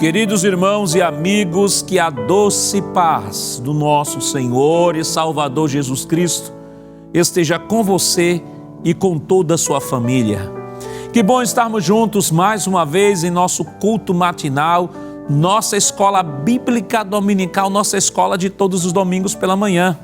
Queridos irmãos e amigos, que a doce paz do nosso Senhor e Salvador Jesus Cristo esteja com você e com toda a sua família. Que bom estarmos juntos mais uma vez em nosso culto matinal, nossa escola bíblica dominical, nossa escola de todos os domingos pela manhã.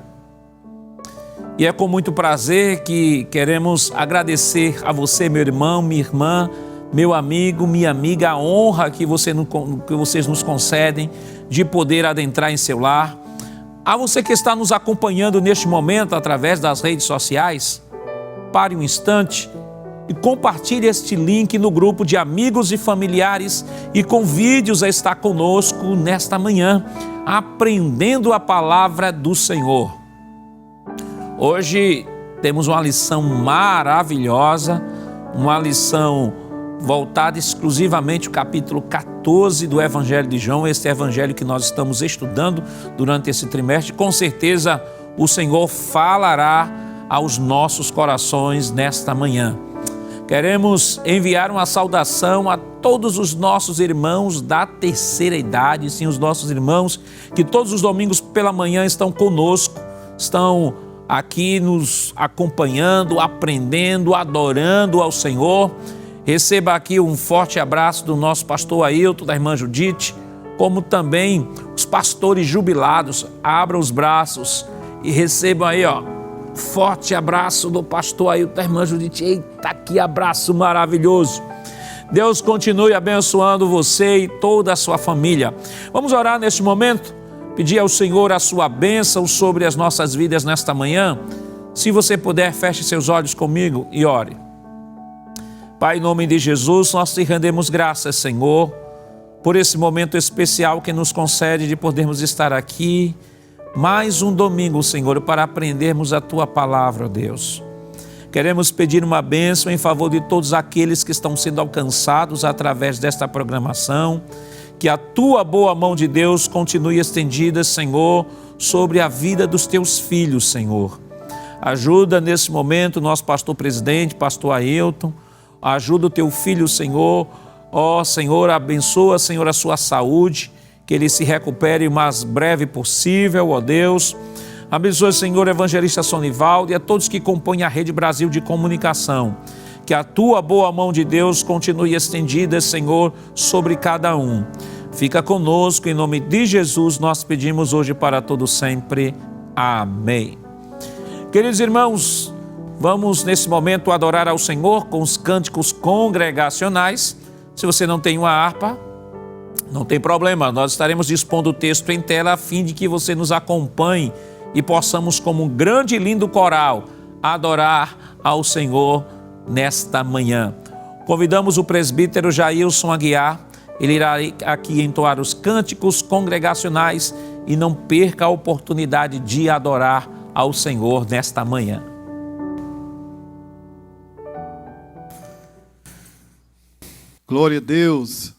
E é com muito prazer que queremos agradecer a você, meu irmão, minha irmã, meu amigo, minha amiga, a honra que vocês nos concedem de poder adentrar em seu lar. A você que está nos acompanhando neste momento através das redes sociais, pare um instante e compartilhe este link no grupo de amigos e familiares e convide-os a estar conosco nesta manhã, aprendendo a palavra do Senhor. Hoje temos uma lição maravilhosa, uma lição voltada exclusivamente ao capítulo 14 do Evangelho de João, este evangelho que nós estamos estudando durante esse trimestre. Com certeza o Senhor falará aos nossos corações nesta manhã. Queremos enviar uma saudação a todos os nossos irmãos da terceira idade, sim, os nossos irmãos que todos os domingos pela manhã estão conosco, estão aqui nos acompanhando, aprendendo, adorando ao Senhor. Receba aqui um forte abraço do nosso pastor Ailton, da irmã Judite, como também os pastores jubilados. Abram os braços e recebam aí, forte abraço do pastor Ailton, da irmã Judite. Eita, que abraço maravilhoso! Deus continue abençoando você e toda a sua família. Vamos orar neste momento, pedir ao Senhor a sua bênção sobre as nossas vidas nesta manhã. Se você puder, feche seus olhos comigo e ore. Pai, em nome de Jesus, nós te rendemos graças, Senhor, por esse momento especial que nos concede de podermos estar aqui mais um domingo, Senhor, para aprendermos a Tua palavra, ó Deus. Queremos pedir uma bênção em favor de todos aqueles que estão sendo alcançados através desta programação, que a Tua boa mão de Deus continue estendida, Senhor, sobre a vida dos Teus filhos, Senhor. Ajuda nesse momento o nosso pastor presidente, pastor Ailton. Ajuda o teu filho, Senhor. Ó Senhor, abençoa, Senhor, a sua saúde, que ele se recupere o mais breve possível, ó Deus. Abençoa, Senhor, o evangelista Sonivaldo e a todos que compõem a Rede Brasil de Comunicação. Que a tua boa mão de Deus continue estendida, Senhor, sobre cada um. Fica conosco, em nome de Jesus, nós pedimos hoje para todos sempre. Amém. Queridos irmãos, vamos nesse momento adorar ao Senhor com os cânticos congregacionais. Se você não tem uma harpa, não tem problema, nós estaremos dispondo o texto em tela a fim de que você nos acompanhe e possamos, como um grande e lindo coral, adorar ao Senhor nesta manhã. Convidamos o presbítero Jailson Aguiar, ele irá aqui entoar os cânticos congregacionais e não perca a oportunidade de adorar ao Senhor nesta manhã. Glória a Deus,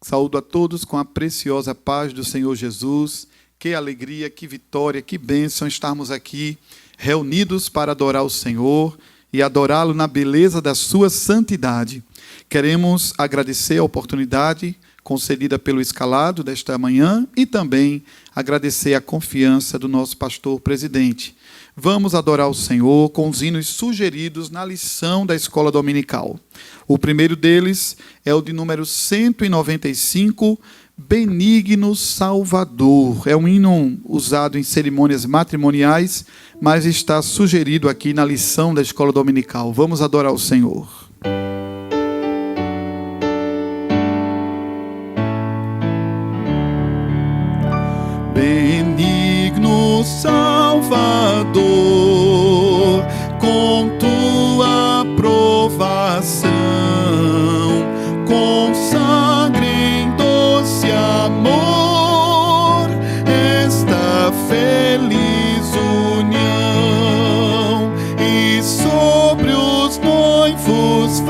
saúdo a todos com a preciosa paz do Senhor Jesus. Que alegria, que vitória, que bênção estarmos aqui reunidos para adorar o Senhor e adorá-lo na beleza da sua santidade. Queremos agradecer a oportunidade concedida pelo escalado desta manhã e também agradecer a confiança do nosso pastor presidente. Vamos adorar o Senhor com os hinos sugeridos na lição da escola dominical. O primeiro deles é o de número 195, Benigno Salvador. É um hino usado em cerimônias matrimoniais, mas está sugerido aqui na lição da escola dominical. Vamos adorar o Senhor. Benigno Salvador, com tua aprovação, consagre em doce amor esta feliz união e sobre os noivos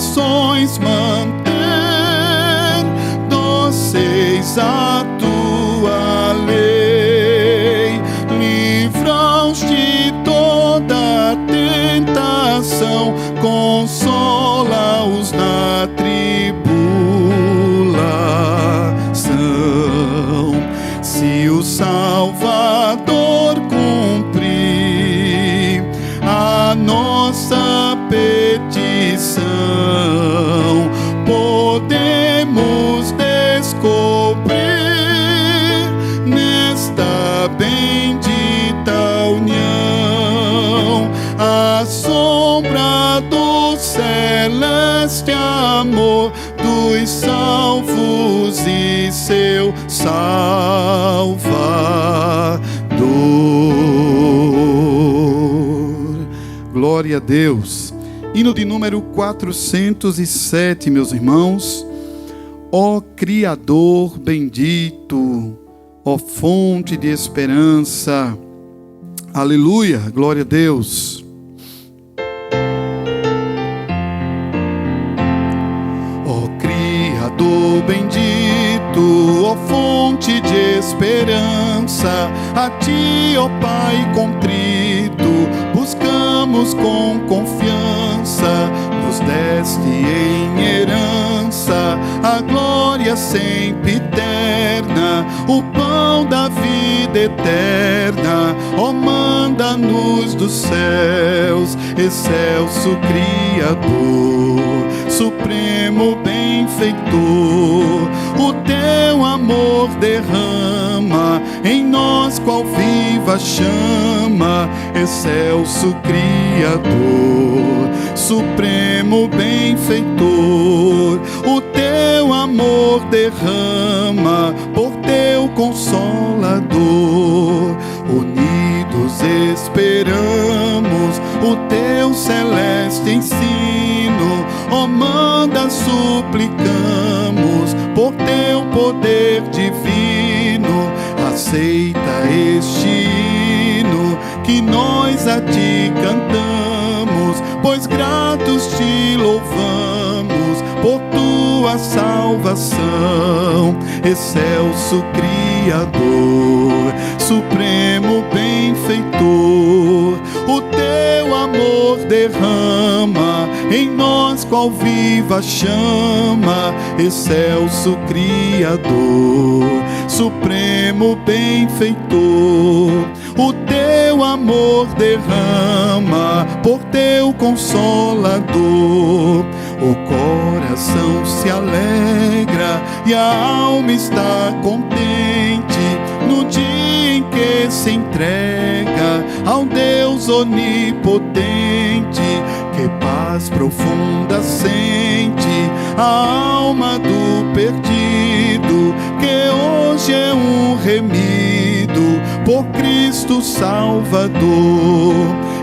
corações manter dóceis a tua lei. Livra-os de toda tentação, consola-os na tribulação. Se o Salvador cumprir a nossa petição, podemos descobrir nesta bendita união a sombra do celeste amor dos salvos e seu Salvador. Glória a Deus. Hino de número 407, meus irmãos. Ó Criador bendito, ó fonte de esperança. Aleluia, glória a Deus. Ó Criador bendito, ó fonte de esperança, a ti, ó Pai contrito, buscamos com confiança. Nos deste em herança a glória sempre eterna, o pão da vida eterna. Ó, manda-nos dos céus, excelso Criador, supremo benfeitor. O teu amor derrama em nós qual viva chama, excelso Criador, supremo benfeitor. O teu amor derrama por teu Consolador. Unidos esperamos o teu celeste ensino. Ó, manda, suplicamos por teu poder divino. Aceita este hino que nós a ti cantamos, pois gratos te louvamos por tua salvação. Excelso Criador, supremo benfeitor, o teu amor derrama em nós qual viva chama. Excelso Criador, supremo benfeitor, o teu amor derrama por teu Consolador. O coração se alegra e a alma está contente no dia em que se entrega ao Deus onipotente. Que paz profunda sente a alma do perdido, que hoje é um remido por Cristo Salvador.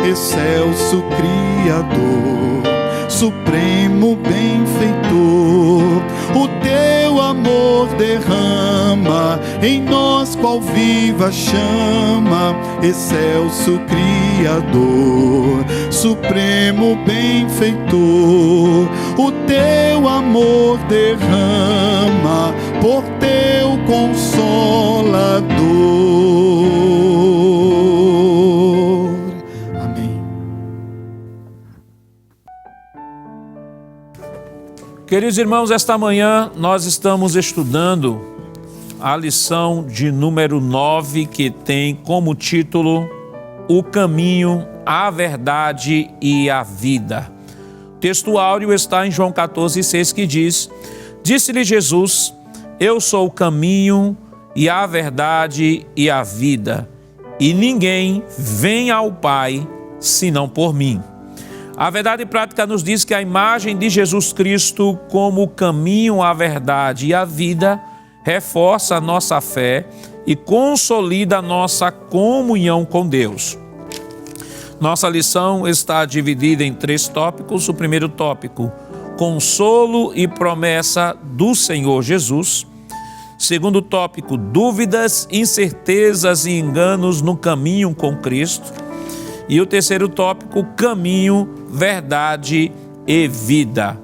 Excelso Criador, supremo benfeitor, o teu amor derrama em nós qual viva chama. Excelso Criador, supremo benfeitor, o teu amor derrama por teu Consolador. Amém. Queridos irmãos, esta manhã nós estamos estudando a lição de número 9, que tem como título O Caminho, a Verdade e a Vida. O texto áureo está em João 14,6, que diz: Disse-lhe Jesus, eu sou o caminho e a verdade e a vida, e ninguém vem ao Pai senão por mim. A verdade prática nos diz que a imagem de Jesus Cristo como o caminho, a verdade e a vida reforça a nossa fé e consolida a nossa comunhão com Deus. Nossa lição está dividida em 3 tópicos. O primeiro tópico, consolo e promessa do Senhor Jesus. Segundo tópico, dúvidas, incertezas e enganos no caminho com Cristo. E o terceiro tópico, caminho, verdade e vida.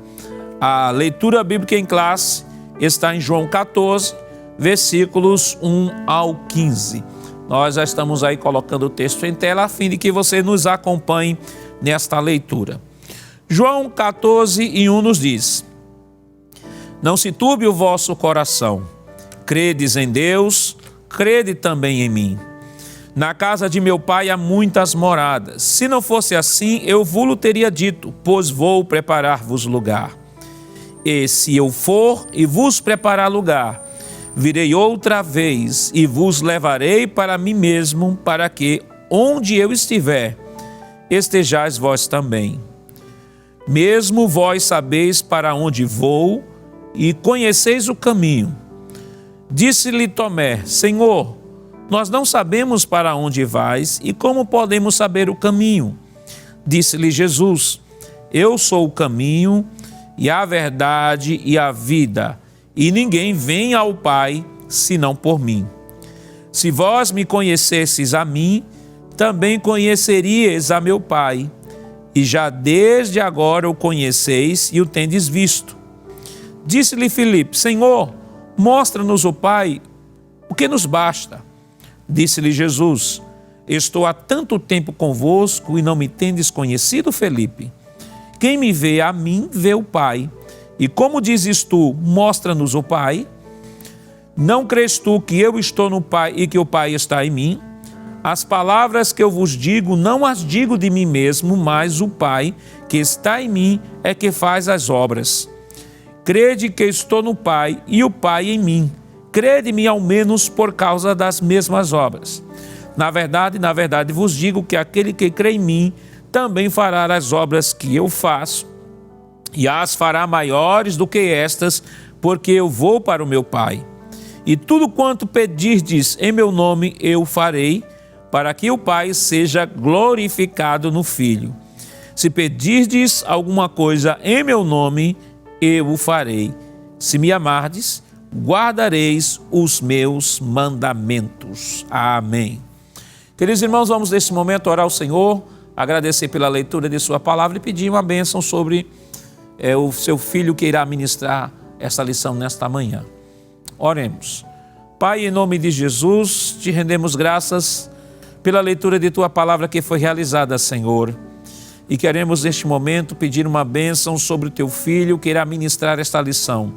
A leitura bíblica em classe está em João 14, versículos 1 ao 15. Nós já estamos aí colocando o texto em tela a fim de que você nos acompanhe nesta leitura. João 14 e 1 nos diz: Não se turbe o vosso coração, credes em Deus, crede também em mim. Na casa de meu pai há muitas moradas. Se não fosse assim, eu vos teria dito, pois vou preparar-vos lugar. E se eu for e vos preparar lugar, virei outra vez e vos levarei para mim mesmo, para que, onde eu estiver, estejais vós também. Mesmo vós sabeis para onde vou e conheceis o caminho. Disse-lhe Tomé: Senhor, nós não sabemos para onde vais e como podemos saber o caminho? Disse-lhe Jesus: Eu sou o caminho e a verdade e a vida, e ninguém vem ao Pai senão por mim. Se vós me conhecesseis a mim, também conheceríeis a meu Pai, e já desde agora o conheceis e o tendes visto. Disse-lhe Filipe: Senhor, mostra-nos o Pai, o que nos basta. Disse-lhe Jesus: Estou há tanto tempo convosco e não me tendes conhecido, Filipe? Quem me vê a mim, vê o Pai. E como dizes tu, mostra-nos o Pai? Não crês tu que eu estou no Pai e que o Pai está em mim? As palavras que eu vos digo, não as digo de mim mesmo, mas o Pai que está em mim é que faz as obras. Crede que estou no Pai e o Pai em mim. Crede-me ao menos por causa das mesmas obras. Na verdade vos digo que aquele que crê em mim também fará as obras que eu faço, e as fará maiores do que estas, porque eu vou para o meu Pai. E tudo quanto pedirdes em meu nome eu farei, para que o Pai seja glorificado no Filho. Se pedirdes alguma coisa em meu nome, eu o farei. Se me amardes, guardareis os meus mandamentos. Amém. Queridos irmãos, vamos neste momento orar ao Senhor, agradecer pela leitura de sua palavra e pedir uma bênção sobre o seu filho que irá ministrar esta lição nesta manhã. Oremos. Pai, em nome de Jesus, te rendemos graças pela leitura de tua palavra que foi realizada, Senhor. E queremos neste momento pedir uma bênção sobre o teu filho que irá ministrar esta lição.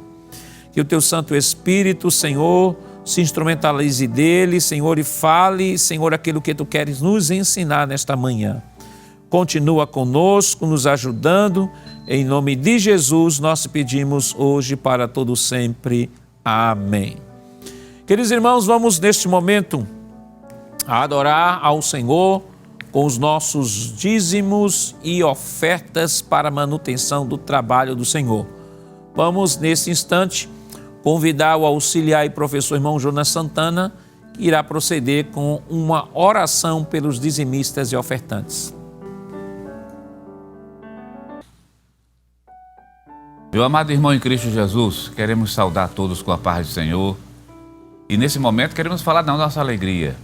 Que o teu Santo Espírito, Senhor, se instrumentalize dele, Senhor, e fale, Senhor, aquilo que tu queres nos ensinar nesta manhã. Continua conosco, nos ajudando. Em nome de Jesus, nós te pedimos hoje para todo sempre. Amém. Queridos irmãos, vamos neste momento adorar ao Senhor com os nossos dízimos e ofertas para a manutenção do trabalho do Senhor. Vamos, nesse instante, convidar o auxiliar e professor irmão Jonas Santana, que irá proceder com uma oração pelos dizimistas e ofertantes. Meu amado irmão em Cristo Jesus, queremos saudar todos com a paz do Senhor. E nesse momento queremos falar da nossa alegria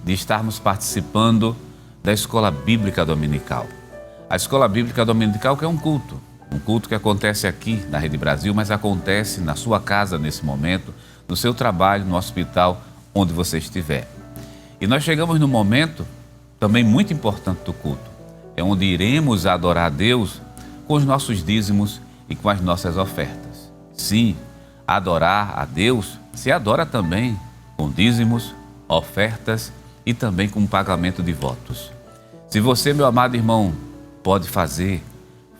de estarmos participando da Escola Bíblica Dominical. A Escola Bíblica Dominical que é um culto que acontece aqui na Rede Brasil, mas acontece na sua casa nesse momento, no seu trabalho, no hospital, onde você estiver. E nós chegamos num momento também muito importante do culto, é onde iremos adorar a Deus com os nossos dízimos e com as nossas ofertas. Sim, adorar a Deus se adora também com dízimos, ofertas e também com pagamento de votos. Se você, meu amado irmão, pode fazer,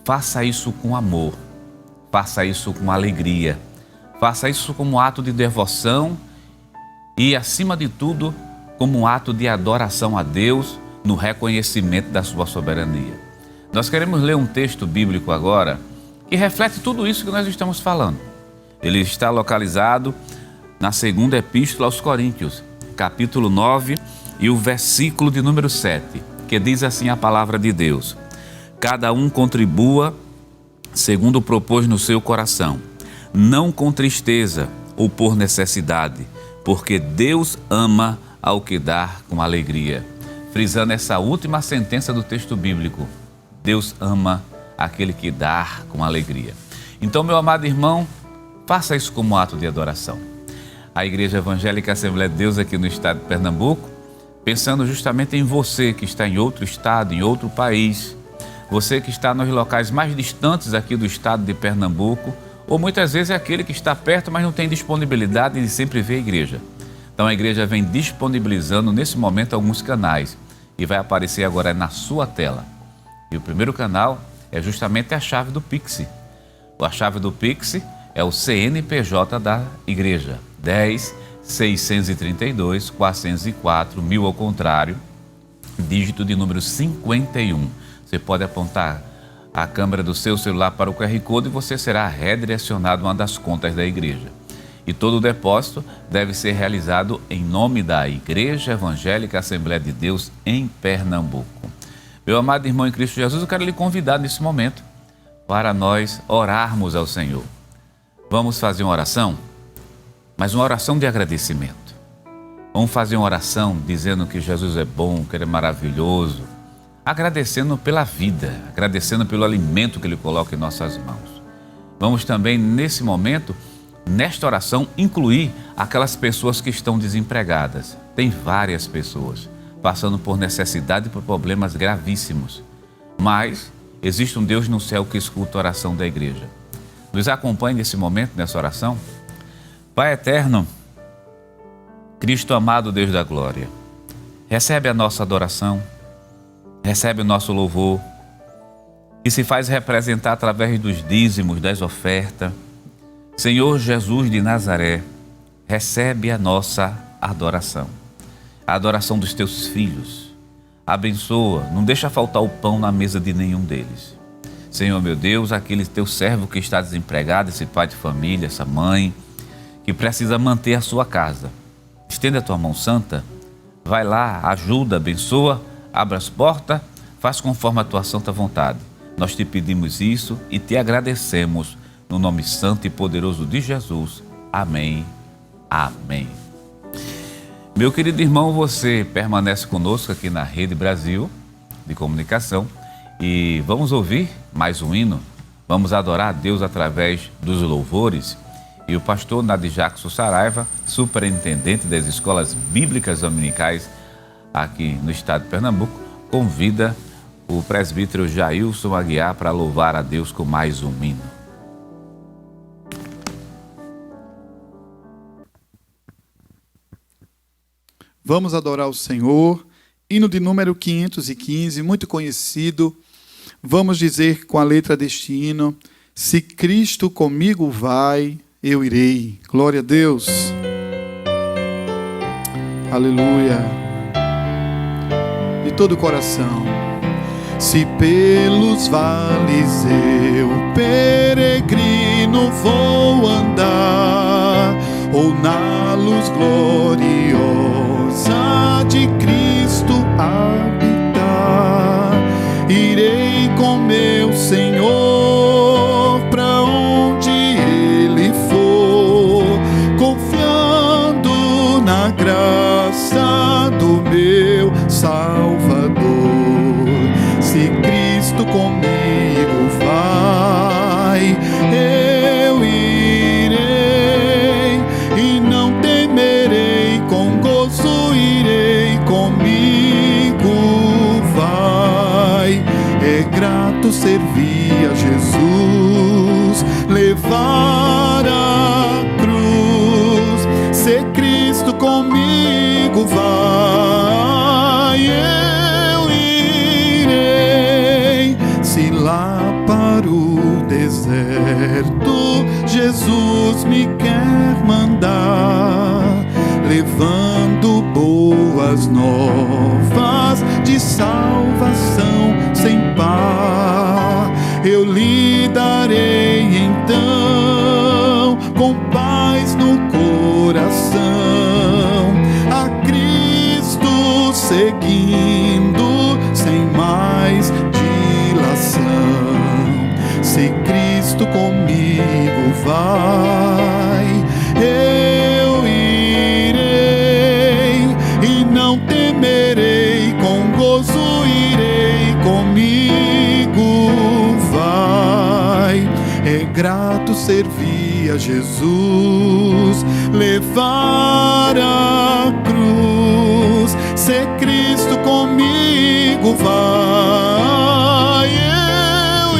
faça isso com amor, faça isso com alegria, faça isso como um ato de devoção e, acima de tudo, como um ato de adoração a Deus no reconhecimento da sua soberania. Nós queremos ler um texto bíblico agora que reflete tudo isso que nós estamos falando. Ele está localizado na segunda epístola aos Coríntios, capítulo 9 e o versículo de número 7, que diz assim a palavra de Deus: Cada um contribua segundo propôs no seu coração, não com tristeza ou por necessidade, porque Deus ama ao que dá com alegria. Frisando essa última sentença do texto bíblico, Deus ama aquele que dá com alegria. Então, meu amado irmão, faça isso como ato de adoração. A Igreja Evangélica Assembleia de Deus aqui no estado de Pernambuco, pensando justamente em você que está em outro estado, em outro país, você que está nos locais mais distantes aqui do estado de Pernambuco, ou muitas vezes é aquele que está perto, mas não tem disponibilidade de sempre ver a igreja. Então a igreja vem disponibilizando nesse momento alguns canais e vai aparecer agora na sua tela. E o primeiro canal é justamente a chave do Pix. A chave do Pix é o CNPJ da igreja, 10.632.404, ao contrário, dígito de número 51. Você pode apontar a câmera do seu celular para o QR Code e você será redirecionado a uma das contas da igreja. E todo o depósito deve ser realizado em nome da Igreja Evangélica Assembleia de Deus em Pernambuco. Meu amado irmão em Cristo Jesus, eu quero lhe convidar nesse momento para nós orarmos ao Senhor. Vamos fazer uma oração, mas uma oração de agradecimento. Vamos fazer uma oração dizendo que Jesus é bom, que Ele é maravilhoso, agradecendo pela vida, agradecendo pelo alimento que Ele coloca em nossas mãos. Vamos também, nesse momento, nesta oração, incluir aquelas pessoas que estão desempregadas. Tem várias pessoas passando por necessidade e por problemas gravíssimos. Mas existe um Deus no céu que escuta a oração da igreja. Nos acompanhe nesse momento, nessa oração. Pai eterno, Cristo amado, Deus da glória, recebe a nossa adoração, recebe o nosso louvor, que se faz representar através dos dízimos, das ofertas. Senhor Jesus de Nazaré, recebe a nossa adoração, a adoração dos teus filhos. Abençoa, não deixa faltar o pão na mesa de nenhum deles. Senhor meu Deus, aquele teu servo que está desempregado, esse pai de família, essa mãe, que precisa manter a sua casa. Estenda a tua mão santa, vai lá, ajuda, abençoa, abre as portas, faz conforme a tua santa vontade. Nós te pedimos isso e te agradecemos no nome santo e poderoso de Jesus. Amém. Amém. Meu querido irmão, você permanece conosco aqui na Rede Brasil de Comunicação e vamos ouvir mais um hino. Vamos adorar a Deus através dos louvores. E o pastor Nadijackson Saraiva, superintendente das escolas bíblicas dominicais aqui no estado de Pernambuco, convida o presbítero Jailson Aguiar para louvar a Deus com mais um hino. Vamos adorar o Senhor. Hino de número 515, muito conhecido. Vamos dizer com a letra deste hino: se Cristo comigo vai, eu irei. Glória a Deus. Aleluia. De todo o coração. Se pelos vales eu peregrino vou andar, ou na luz gloriosa de Cristo habitar, irei com meu Senhor pra onde Ele for, confiando na graça do meu Salvador. Se Cristo comigo vai, eu irei e não temerei, com gozo irei, comigo vai. É grato servir a Jesus, levar a cruz. Se Cristo comigo vai, eu irei. Se lá para o deserto Jesus me quer mandar, levando boas novas de salvação sem par, eu lhe darei então, com paz no coração, a Cristo seguindo sem mais dilação. Se Cristo comigo vai, eu irei e não temerei, com gozo irei, comigo vai. É grato servir a Jesus, levar a cruz, ser Cristo comigo vai, eu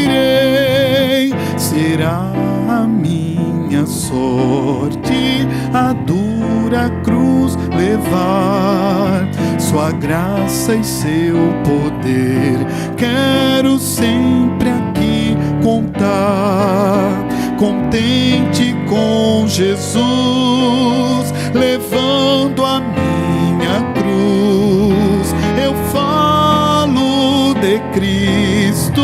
irei, será a minha sorte, a dura cruz levar, sua graça e seu poder, quero sempre aqui contar, contente com Jesus, levando a minha cruz, eu falo de Cristo,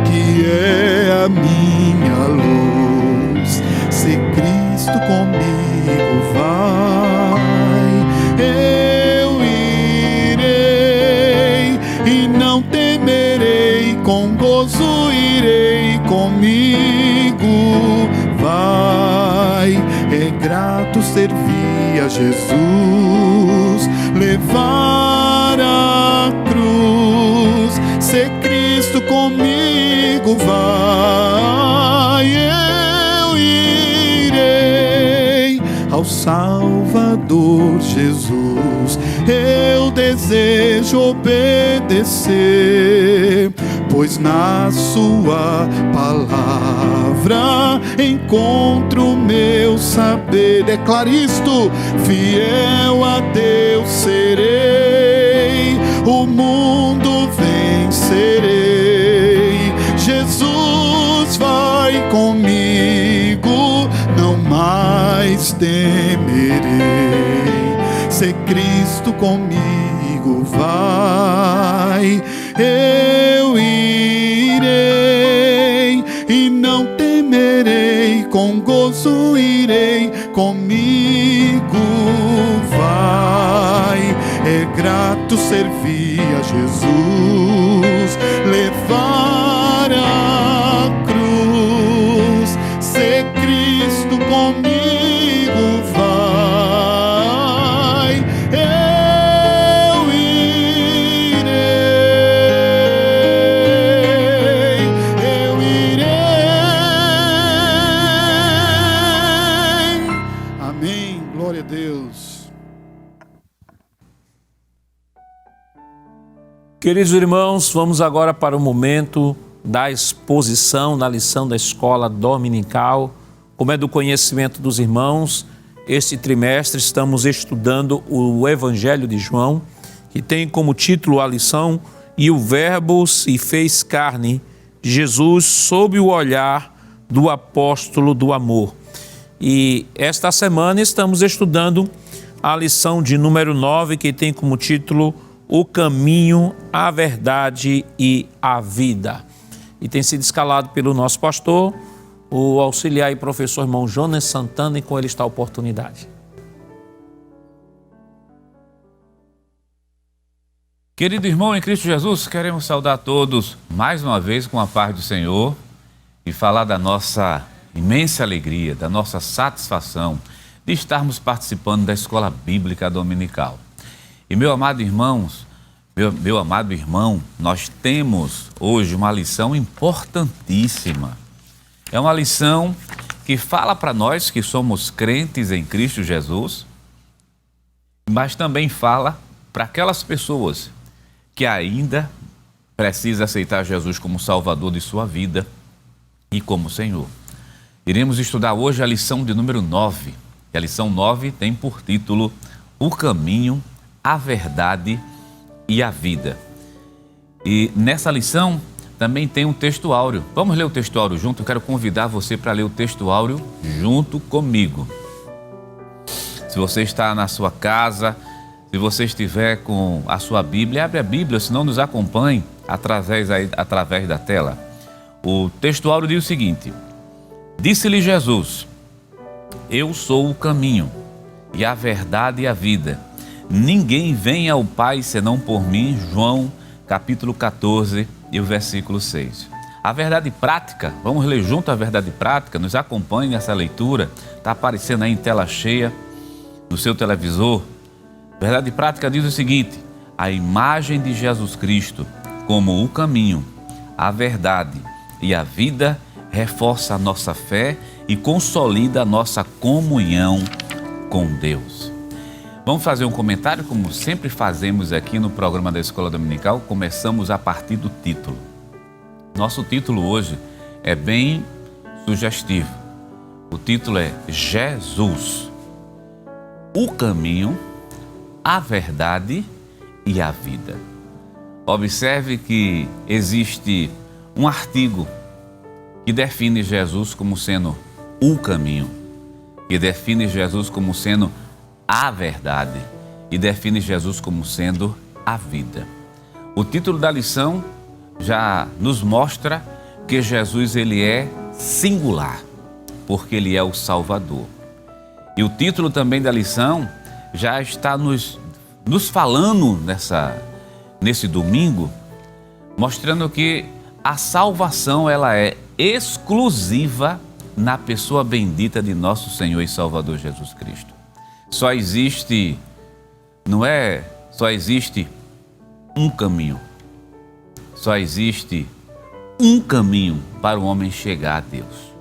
que é a minha luz, se Cristo comigo vai, eu irei, e não temerei, com gozo irei comigo, vai, é grato servir a Jesus, levar a cruz, ser Cristo comigo vai, eu irei ao Salvador Jesus, eu desejo obedecer, pois na sua palavra encontro meu saber. Declare isto: fiel a Deus serei, o mundo vencerei, Jesus vai comigo, não mais temerei, se Cristo comigo vai, eu irei, e não temerei, com gozo irei comigo, vai, é grato servir a Jesus, levar a cruz, ser Cristo comigo vai, eu irei, eu irei. Amém, glória a Deus. Queridos irmãos, vamos agora para o momento da exposição da lição da escola dominical. Como é do conhecimento dos irmãos, este trimestre estamos estudando o Evangelho de João, que tem como título a lição "E o Verbo se fez carne", Jesus sob o olhar do apóstolo do amor. E esta semana estamos estudando a lição de número 9, que tem como título "O caminho, a verdade e a vida". E tem sido escalado pelo nosso pastor, o auxiliar e professor irmão Jonas Santana, e com ele está a oportunidade. Querido irmão em Cristo Jesus, queremos saudar a todos mais uma vez com a paz do Senhor e falar da nossa imensa alegria, da nossa satisfação de estarmos participando da Escola Bíblica Dominical. E meu amado irmão, nós temos hoje uma lição importantíssima. É uma lição que fala para nós que somos crentes em Cristo Jesus, mas também fala para aquelas pessoas que ainda precisam aceitar Jesus como Salvador de sua vida e como Senhor. Iremos estudar hoje a lição de número 9. E a lição 9 tem por título "O caminho, a verdade e a vida". E nessa lição também tem um texto áureo. Vamos ler o texto áureo junto? Eu quero convidar você para ler o texto áureo junto comigo. Se você está na sua casa, se você estiver com a sua Bíblia, abre a Bíblia, se não nos acompanhe através da tela. O texto áureo diz o seguinte: "Disse-lhe Jesus: Eu sou o caminho e a verdade e a vida. Ninguém vem ao Pai senão por mim". João capítulo 14 e o versículo 6. A verdade prática, vamos ler junto a verdade prática, nos acompanhe nessa leitura, está aparecendo aí em tela cheia no seu televisor. Verdade prática diz o seguinte: a imagem de Jesus Cristo como o caminho, a verdade e a vida reforça a nossa fé e consolida a nossa comunhão com Deus. Vamos fazer um comentário, como sempre fazemos aqui no programa da Escola Dominical. Começamos a partir do título. Nosso título hoje é bem sugestivo. O título é Jesus, o caminho, a verdade e a vida. Observe que existe um artigo que define Jesus como sendo o caminho, que define Jesus como sendo a verdade e define Jesus como sendo a vida. O título da lição já nos mostra que Jesus ele é singular, porque ele é o Salvador. E o título também da lição já está nos falando nesse domingo, mostrando que a salvação ela é exclusiva na pessoa bendita de nosso Senhor e Salvador Jesus Cristo. Só existe um caminho. Só existe um caminho para o homem chegar a Deus.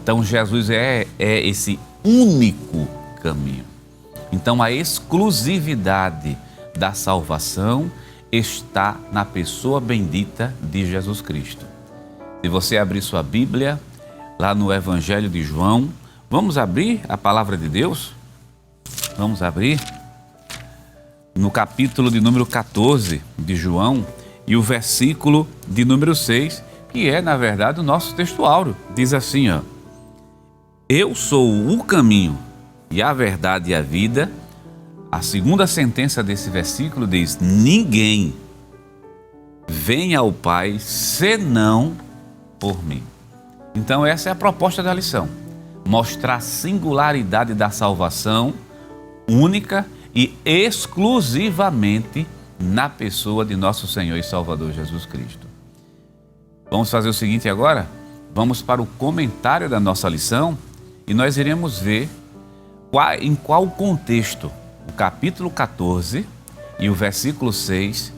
Então Jesus é esse único caminho. Então a exclusividade da salvação está na pessoa bendita de Jesus Cristo. Se você abrir sua Bíblia, lá no Evangelho de João, vamos abrir a palavra de Deus? Vamos abrir no capítulo de número 14 de João e o versículo de número 6, que é, na verdade, o nosso texto áureo. Diz assim, ó: Eu sou o caminho e a verdade e a vida. A segunda sentença desse versículo diz: ninguém vem ao Pai senão por mim. Então essa é a proposta da lição. Mostrar a singularidade da salvação única e exclusivamente na pessoa de nosso Senhor e Salvador Jesus Cristo. Vamos fazer o seguinte agora? Vamos para o comentário da nossa lição e nós iremos ver em qual contexto o capítulo 14 e o versículo 6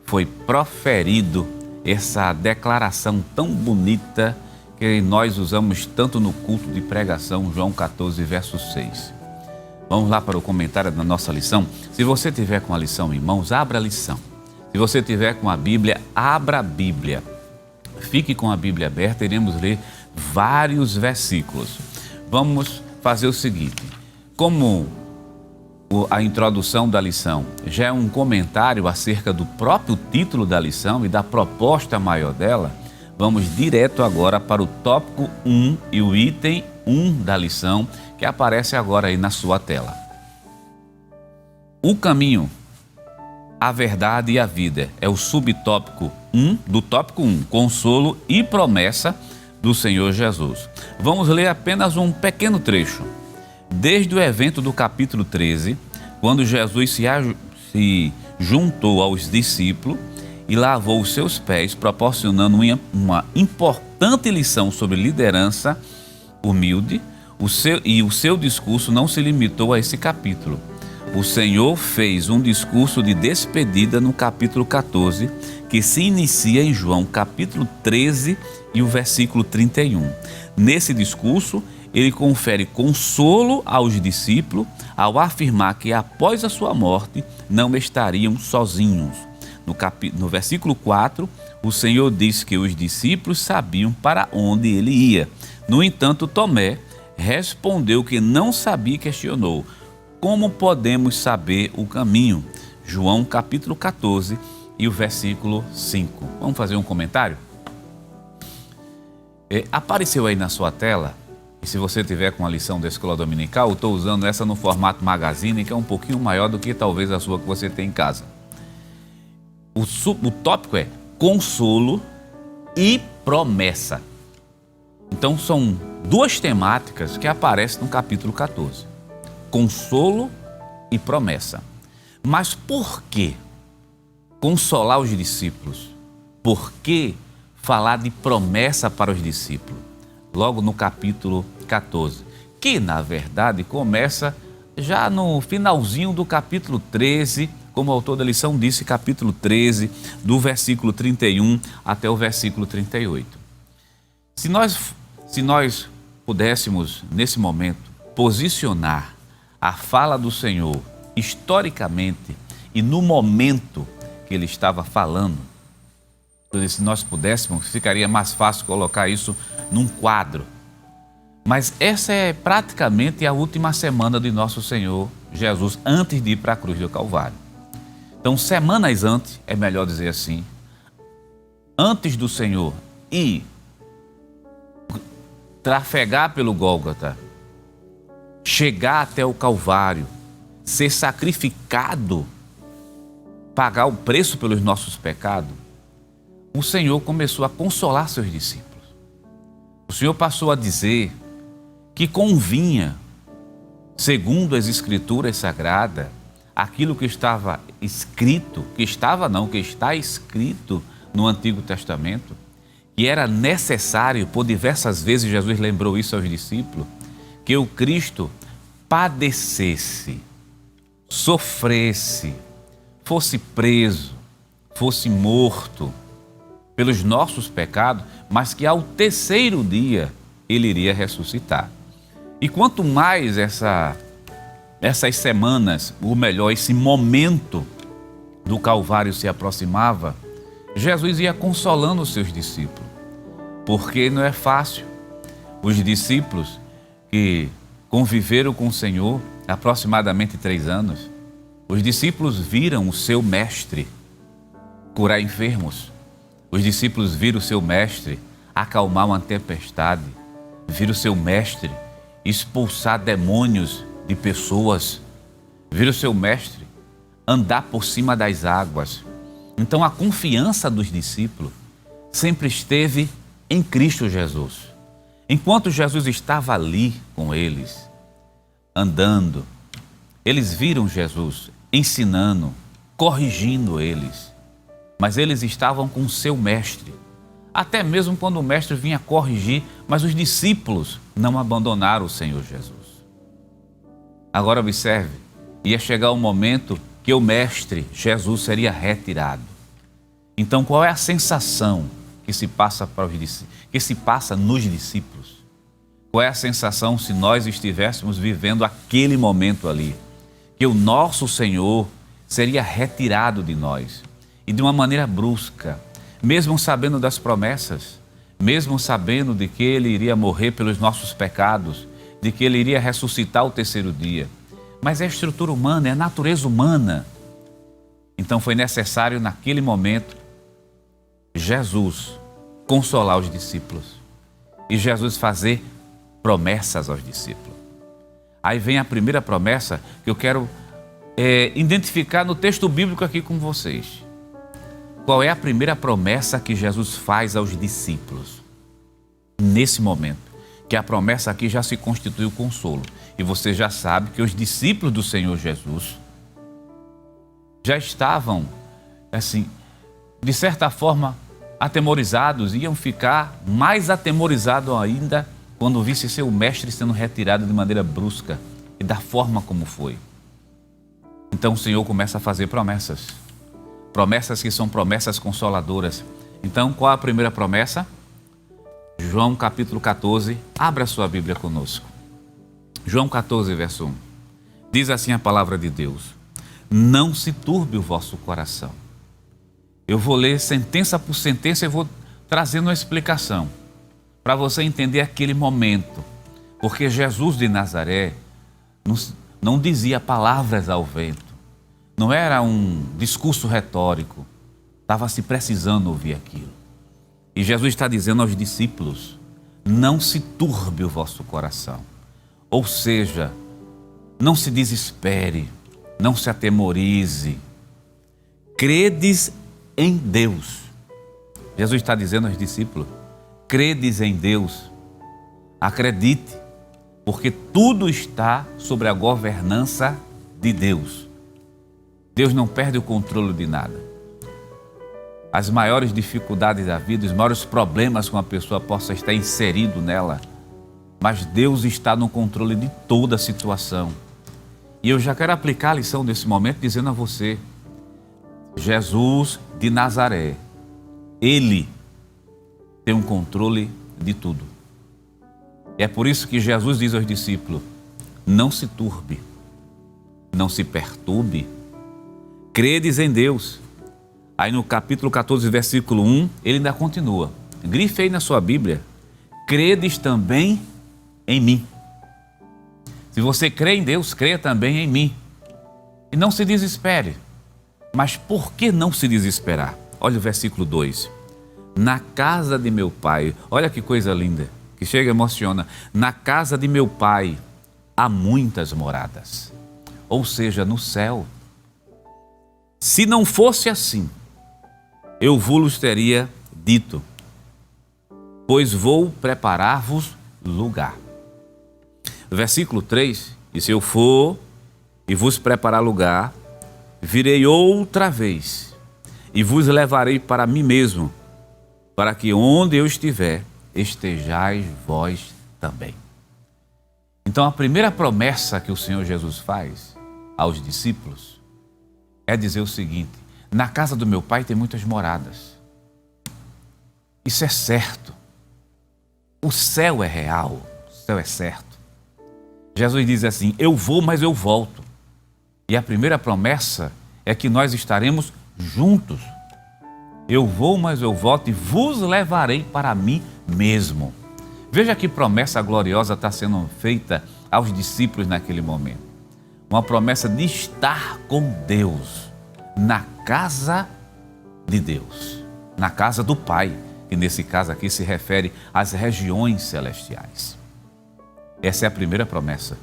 foi proferido essa declaração tão bonita que nós usamos tanto no culto de pregação, João 14, verso 6. Vamos lá para o comentário da nossa lição. Se você tiver com a lição em mãos, abra a lição. Se você tiver com a Bíblia, abra a Bíblia. Fique com a Bíblia aberta, iremos ler vários versículos. Vamos fazer o seguinte: como a introdução da lição já é um comentário acerca do próprio título da lição e da proposta maior dela, vamos direto agora para o tópico 1 e o item 1 da lição, que aparece agora aí na sua tela. O caminho, a verdade e a vida é o subtópico 1 do tópico 1, consolo e promessa do Senhor Jesus. Vamos ler apenas um pequeno trecho. Desde o evento do capítulo 13, quando Jesus se juntou aos discípulos e lavou os seus pés, proporcionando uma importante lição sobre liderança humilde, o seu discurso não se limitou a esse capítulo. O Senhor fez um discurso de despedida no capítulo 14, que se inicia em João capítulo 13 e o versículo 31. Nesse discurso, ele confere consolo aos discípulos ao afirmar que após a sua morte não estariam sozinhos. No versículo 4, o Senhor diz que os discípulos sabiam para onde ele ia. No entanto, Tomé respondeu que não sabia e questionou: como podemos saber o caminho? João capítulo 14 e o versículo 5. Vamos fazer um comentário? Apareceu aí na sua tela, e se você tiver com a lição da Escola Dominical, eu estou usando essa no formato magazine, que é um pouquinho maior do que talvez a sua que você tem em casa. O tópico é consolo e promessa. Então são duas temáticas que aparecem no capítulo 14. Consolo e promessa. Mas por que consolar os discípulos? Por que falar de promessa para os discípulos? Logo no capítulo 14, que na verdade começa já no finalzinho do capítulo 13, como o autor da lição disse, capítulo 13, do versículo 31 até o versículo 38. Se nós se nós pudéssemos, nesse momento, posicionar a fala do Senhor historicamente e no momento que ele estava falando, se nós pudéssemos, ficaria mais fácil colocar isso num quadro. Mas essa é praticamente a última semana de nosso Senhor Jesus antes de ir para a cruz do Calvário. Então, semanas antes, é melhor dizer assim, antes do Senhor ir trafegar pelo Gólgota, chegar até o Calvário, ser sacrificado, pagar o preço pelos nossos pecados, o Senhor começou a consolar seus discípulos. O Senhor passou a dizer que convinha, segundo as Escrituras Sagradas, aquilo que estava escrito, que está escrito no Antigo Testamento, que era necessário, por diversas vezes Jesus lembrou isso aos discípulos, que o Cristo padecesse, sofresse, fosse preso, fosse morto pelos nossos pecados, mas que ao terceiro dia ele iria ressuscitar. E quanto mais essas semanas, ou melhor, esse momento do Calvário se aproximava, Jesus ia consolando os seus discípulos, porque não é fácil. Os discípulos que conviveram com o Senhor aproximadamente 3 anos, os discípulos viram o seu mestre curar enfermos, os discípulos viram o seu mestre acalmar uma tempestade, viram o seu mestre expulsar demônios de pessoas, viram o seu mestre andar por cima das águas. Então a confiança dos discípulos sempre esteve em Cristo Jesus. Enquanto Jesus estava ali com eles, andando, eles viram Jesus ensinando, corrigindo eles, mas eles estavam com o seu mestre. Até mesmo quando o mestre vinha corrigir, mas os discípulos não abandonaram o Senhor Jesus. Agora observe, ia chegar o momento que o mestre Jesus seria retirado. Então qual é a sensação que se passa nos discípulos? Qual é a sensação se nós estivéssemos vivendo aquele momento ali? Que o nosso Senhor seria retirado de nós e de uma maneira brusca, mesmo sabendo das promessas, mesmo sabendo de que Ele iria morrer pelos nossos pecados, de que Ele iria ressuscitar ao terceiro dia. Mas é a estrutura humana, é a natureza humana. Então foi necessário naquele momento Jesus consolar os discípulos e Jesus fazer promessas aos discípulos. Aí vem a primeira promessa que eu quero identificar no texto bíblico aqui com vocês. Qual é a primeira promessa que Jesus faz aos discípulos? Nesse momento, que a promessa aqui já se constitui o consolo. E você já sabe que os discípulos do Senhor Jesus já estavam, assim, de certa forma, atemorizados, iam ficar mais atemorizados ainda quando visse seu mestre sendo retirado de maneira brusca e da forma como foi. Então o Senhor começa a fazer promessas. Promessas que são promessas consoladoras. Então, qual a primeira promessa? João capítulo 14, abra a sua Bíblia conosco. João 14, verso 1. Diz assim a palavra de Deus: não se turbe o vosso coração. Eu vou ler sentença por sentença e vou trazendo uma explicação para você entender aquele momento. Porque Jesus de Nazaré não dizia palavras ao vento. Não era um discurso retórico. Estava se precisando ouvir aquilo. E Jesus está dizendo aos discípulos: não se turbe o vosso coração. Ou seja, não se desespere, não se atemorize. Credes em Deus. Jesus está dizendo aos discípulos: credes em Deus, acredite, porque tudo está sobre a governança de Deus. Deus não perde o controle de nada. As maiores dificuldades da vida, os maiores problemas que uma pessoa possa estar inserido nela, mas Deus está no controle de toda a situação. E eu já quero aplicar a lição desse momento dizendo a você: Jesus de Nazaré, Ele tem um controle de tudo. É por isso que Jesus diz aos discípulos: não se turbe, não se perturbe, credes em Deus. Aí no capítulo 14, versículo 1, ele ainda continua. Grife aí na sua Bíblia: credes também em mim. Se você crê em Deus, crê também em mim. E não se desespere. Mas por que não se desesperar? Olha o versículo 2. Na casa de meu pai, olha que coisa linda, que chega e emociona. Na casa de meu pai há muitas moradas. Ou seja, no céu. Se não fosse assim, eu vos teria dito, pois vou preparar-vos lugar. Versículo 3, e se eu for e vos preparar lugar, virei outra vez e vos levarei para mim mesmo, para que onde eu estiver, estejais vós também. Então a primeira promessa que o Senhor Jesus faz aos discípulos é dizer o seguinte: na casa do meu pai tem muitas moradas. Isso é certo. O céu é real, o céu é certo. Jesus diz assim: eu vou, mas eu volto. E a primeira promessa é que nós estaremos juntos. Eu vou, mas eu volto e vos levarei para mim mesmo. Veja que promessa gloriosa está sendo feita aos discípulos naquele momento. Uma promessa de estar com Deus, na casa de Deus, na casa do Pai, que nesse caso aqui se refere às regiões celestiais. Essa é a primeira promessa.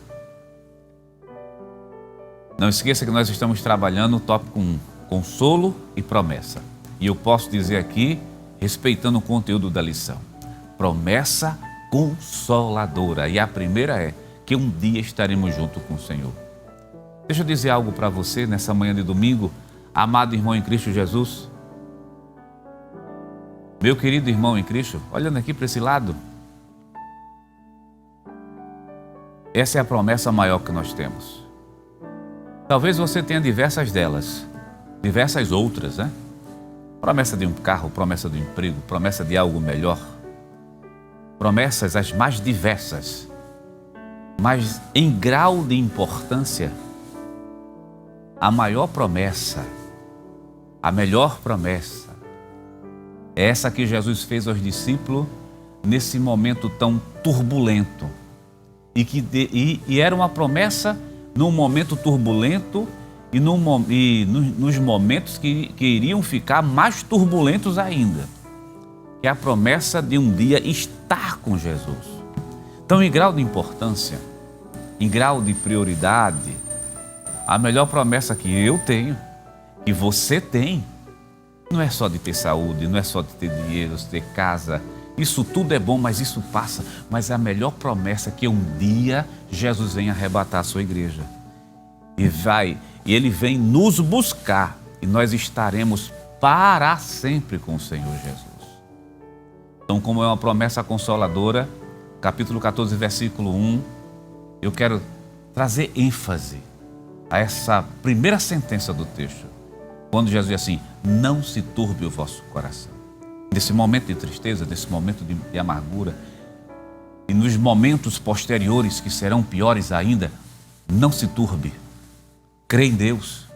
Não esqueça que nós estamos trabalhando no tópico 1, consolo e promessa. E eu posso dizer aqui, respeitando o conteúdo da lição, promessa consoladora. E a primeira é que um dia estaremos juntos com o Senhor. Deixa eu dizer algo para você nessa manhã de domingo, amado irmão em Cristo Jesus. Meu querido irmão em Cristo, olhando aqui para esse lado, essa é a promessa maior que nós temos. Talvez você tenha diversas delas, diversas outras, né? Promessa de um carro, promessa de um emprego, promessa de algo melhor. Promessas as mais diversas, mas em grau de importância, a maior promessa, a melhor promessa, é essa que Jesus fez aos discípulos nesse momento tão turbulento. E era uma promessa num momento turbulento e nos momentos que iriam ficar mais turbulentos ainda. Que é a promessa de um dia estar com Jesus. Então, em grau de importância, em grau de prioridade, a melhor promessa que eu tenho, que você tem, não é só de ter saúde, não é só de ter dinheiro, de ter casa. Isso tudo é bom, mas isso passa. Mas a melhor promessa é que um dia Jesus venha arrebatar a sua igreja. E Ele vem nos buscar e nós estaremos para sempre com o Senhor Jesus. Então, como é uma promessa consoladora, capítulo 14, versículo 1, eu quero trazer ênfase a essa primeira sentença do texto. Quando Jesus diz assim: não se turbe o vosso coração. Nesse momento de tristeza, nesse momento de amargura, e nos momentos posteriores que serão piores ainda, não se turbe. Crê em Deus,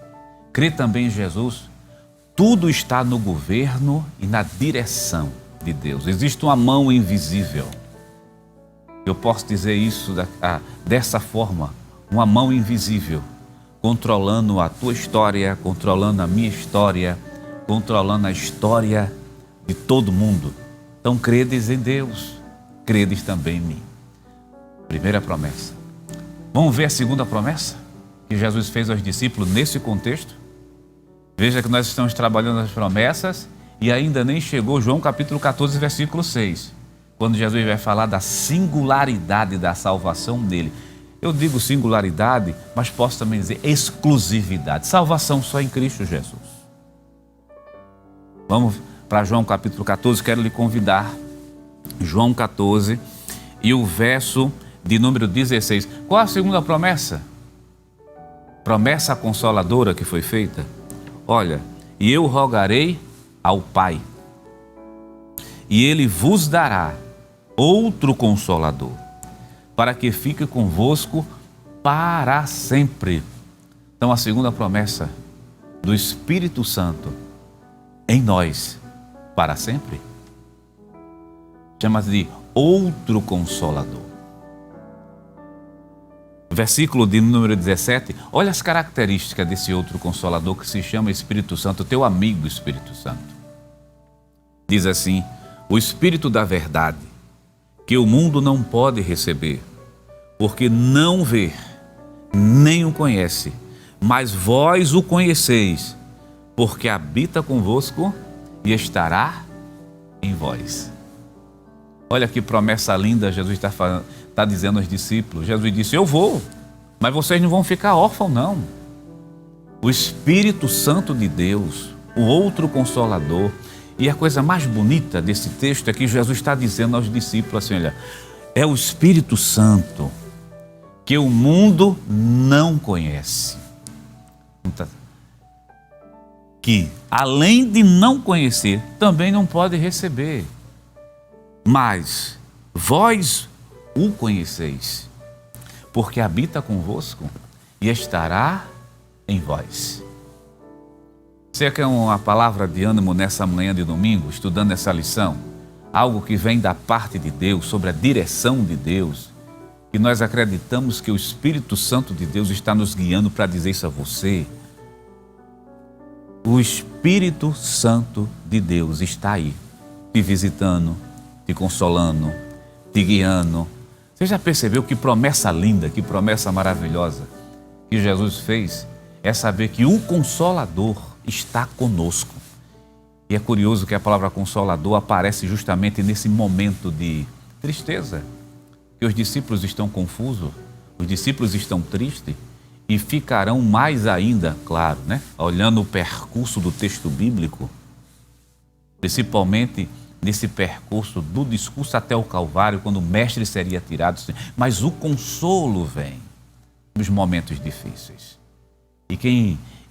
crê também em Jesus. Tudo está no governo e na direção de Deus. Existe uma mão invisível. Eu posso dizer isso dessa forma, uma mão invisível, controlando a tua história, controlando a minha história, controlando a história de todo mundo. Então, credes em Deus, credes também em mim. Primeira promessa. Vamos ver a segunda promessa que Jesus fez aos discípulos nesse contexto? Veja que nós estamos trabalhando as promessas e ainda nem chegou João capítulo 14, versículo 6, quando Jesus vai falar da singularidade da salvação dele. Eu digo singularidade, mas posso também dizer exclusividade. Salvação só em Cristo Jesus. Vamos para João capítulo 14, quero lhe convidar. João 14 e o verso de número 16. Qual a segunda promessa? Promessa consoladora que foi feita. Olha, e eu rogarei ao Pai, e Ele vos dará outro Consolador, para que fique convosco para sempre. Então, a segunda promessa do Espírito Santo em nós para sempre chama-se de outro Consolador. Versículo de número 17, olha as características desse outro Consolador que se chama Espírito Santo, teu amigo Espírito Santo. Diz assim: o Espírito da verdade, que o mundo não pode receber, porque não vê, nem o conhece, mas vós o conheceis, porque habita convosco e estará em vós. Olha que promessa linda Jesus está dizendo aos discípulos. Jesus disse: eu vou, mas vocês não vão ficar órfãos, não. O Espírito Santo de Deus, o outro Consolador. E a coisa mais bonita desse texto é que Jesus está dizendo aos discípulos assim: olha, é o Espírito Santo que o mundo não conhece. Que, além de não conhecer, também não pode receber. Mas vós o conheceis, porque habita convosco e estará em vós. Você quer uma palavra de ânimo nessa manhã de domingo, estudando essa lição? Algo que vem da parte de Deus, sobre a direção de Deus, que nós acreditamos que o Espírito Santo de Deus está nos guiando para dizer isso a você. O Espírito Santo de Deus está aí, te visitando, te consolando, te guiando. Você já percebeu que promessa linda, que promessa maravilhosa que Jesus fez? É saber que o Consolador está conosco. E é curioso que a palavra Consolador aparece justamente nesse momento de tristeza, que os discípulos estão confusos, os discípulos estão tristes e ficarão mais ainda, claro, né? Olhando o percurso do texto bíblico, principalmente nesse percurso do discurso até o Calvário, quando o mestre seria tirado, mas o consolo vem nos momentos difíceis.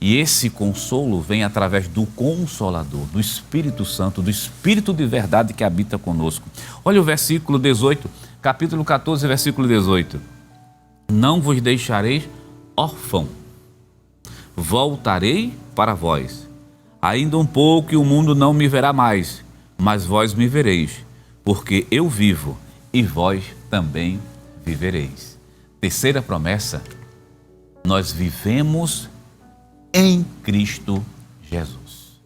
E esse consolo vem através do Consolador, do Espírito Santo, do Espírito de verdade que habita conosco. Olha o versículo 18, capítulo 14, versículo 18. Não vos deixarei órfão, voltarei para vós. Ainda um pouco e o mundo não me verá mais, mas vós me vereis, porque eu vivo e vós também vivereis. Terceira promessa, nós vivemos em Cristo Jesus.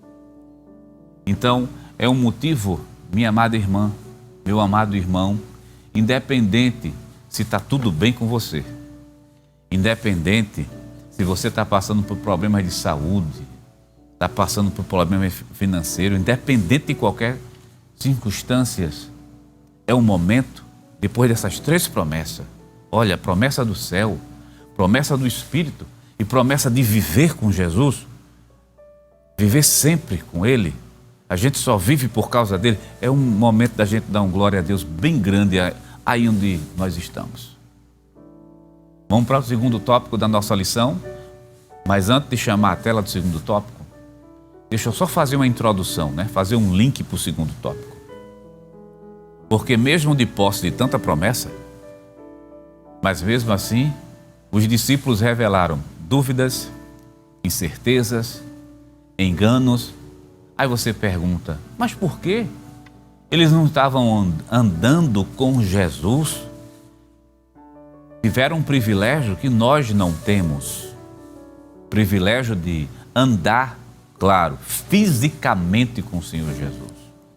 Então, é um motivo, minha amada irmã, meu amado irmão, independente se está tudo bem com você, independente se você está passando por problemas de saúde, está passando por problemas financeiros, independente de qualquer circunstância, é um momento, depois dessas três promessas, olha, promessa do céu, promessa do Espírito e promessa de viver com Jesus, viver sempre com Ele, a gente só vive por causa dele, é um momento da gente dar uma glória a Deus bem grande aí onde nós estamos. Vamos para o segundo tópico da nossa lição, mas antes de chamar a tela do segundo tópico, deixa eu só fazer uma introdução, né? Fazer um link para o segundo tópico. Porque mesmo de posse de tanta promessa, mas mesmo assim, os discípulos revelaram dúvidas, incertezas, enganos. Aí você pergunta, mas por quê? Eles não estavam andando com Jesus? Tiveram um privilégio que nós não temos. Privilégio de andar, claro, fisicamente com o Senhor Jesus,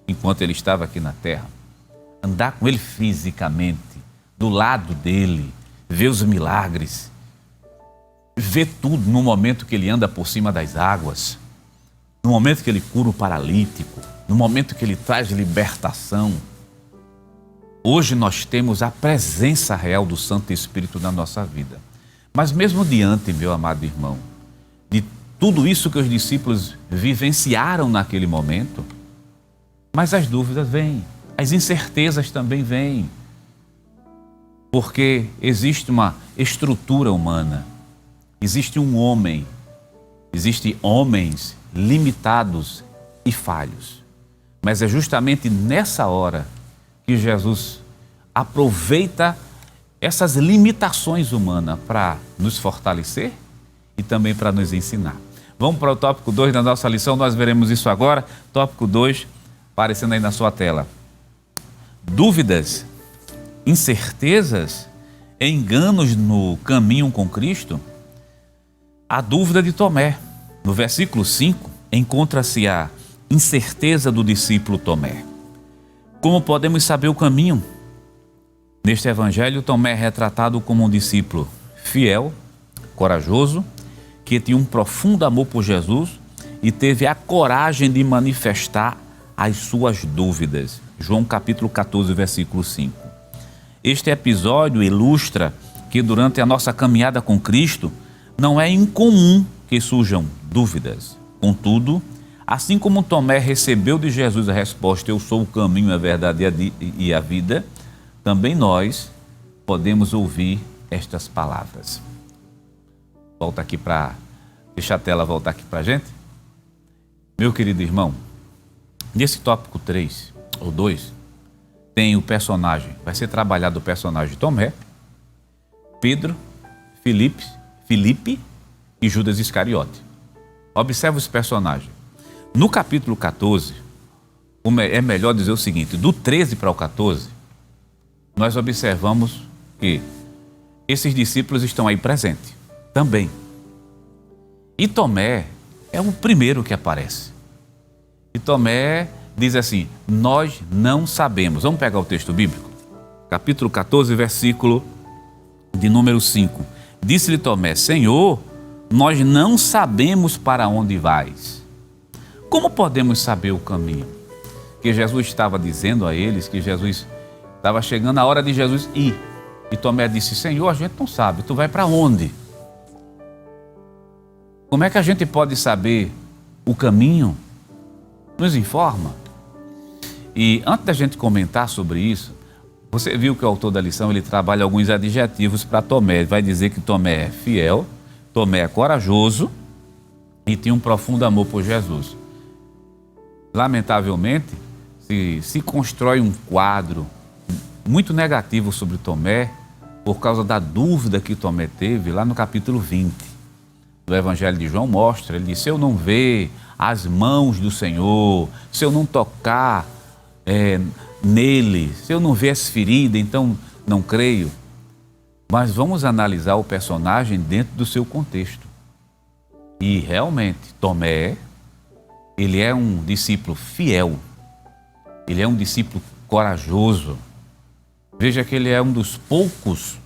enquanto Ele estava aqui na terra. Andar com Ele fisicamente, do lado dEle, ver os milagres, ver tudo no momento que Ele anda por cima das águas, no momento que Ele cura o paralítico, no momento que Ele traz libertação. Hoje nós temos a presença real do Santo Espírito na nossa vida. Mas mesmo diante, meu amado irmão, de tudo isso que os discípulos vivenciaram naquele momento, mas as dúvidas vêm, as incertezas também vêm, porque existe uma estrutura humana, existe um homem, existem homens limitados e falhos, mas é justamente nessa hora que Jesus aproveita essas limitações humanas para nos fortalecer e também para nos ensinar. Vamos para o tópico 2 da nossa lição, nós veremos isso agora. Tópico 2, aparecendo aí na sua tela. Dúvidas, incertezas, enganos no caminho com Cristo? A dúvida de Tomé. No versículo 5, encontra-se a incerteza do discípulo Tomé. Como podemos saber o caminho? Neste evangelho, Tomé é retratado como um discípulo fiel, corajoso, que tinha um profundo amor por Jesus e teve a coragem de manifestar as suas dúvidas. João capítulo 14, versículo 5. Este episódio ilustra que durante a nossa caminhada com Cristo não é incomum que surjam dúvidas. Contudo, assim como Tomé recebeu de Jesus a resposta "Eu sou o caminho, a verdade e a vida", também nós podemos ouvir estas palavras. Volta aqui para... Deixa a tela voltar aqui para a gente. Meu querido irmão, nesse tópico 3 ou 2, tem o personagem, vai ser trabalhado o personagem Tomé, Pedro, Filipe e Judas Iscariote. Observe os personagens. No capítulo 14, é melhor dizer o seguinte, do 13 para o 14, nós observamos que esses discípulos estão aí presentes também. E Tomé é o primeiro que aparece. E Tomé diz assim, nós não sabemos. Vamos pegar o texto bíblico? Capítulo 14, versículo de número 5. Disse-lhe Tomé, Senhor, nós não sabemos para onde vais. Como podemos saber o caminho? Que Jesus estava dizendo a eles que Jesus estava chegando a hora de Jesus ir. E Tomé disse, Senhor, a gente não sabe, tu vai para onde? Como é que a gente pode saber o caminho? Nos informa. E antes da gente comentar sobre isso, você viu que o autor da lição, ele trabalha alguns adjetivos para Tomé. Ele vai dizer que Tomé é fiel, Tomé é corajoso e tinha um profundo amor por Jesus. Lamentavelmente, se constrói um quadro muito negativo sobre Tomé por causa da dúvida que Tomé teve lá no capítulo 20 do Evangelho de João. Mostra, ele diz, se eu não ver as mãos do Senhor, se eu não tocar nele, se eu não ver as feridas, então não creio. Mas vamos analisar o personagem dentro do seu contexto. E realmente, Tomé, ele é um discípulo fiel, ele é um discípulo corajoso. Veja que ele é um dos poucos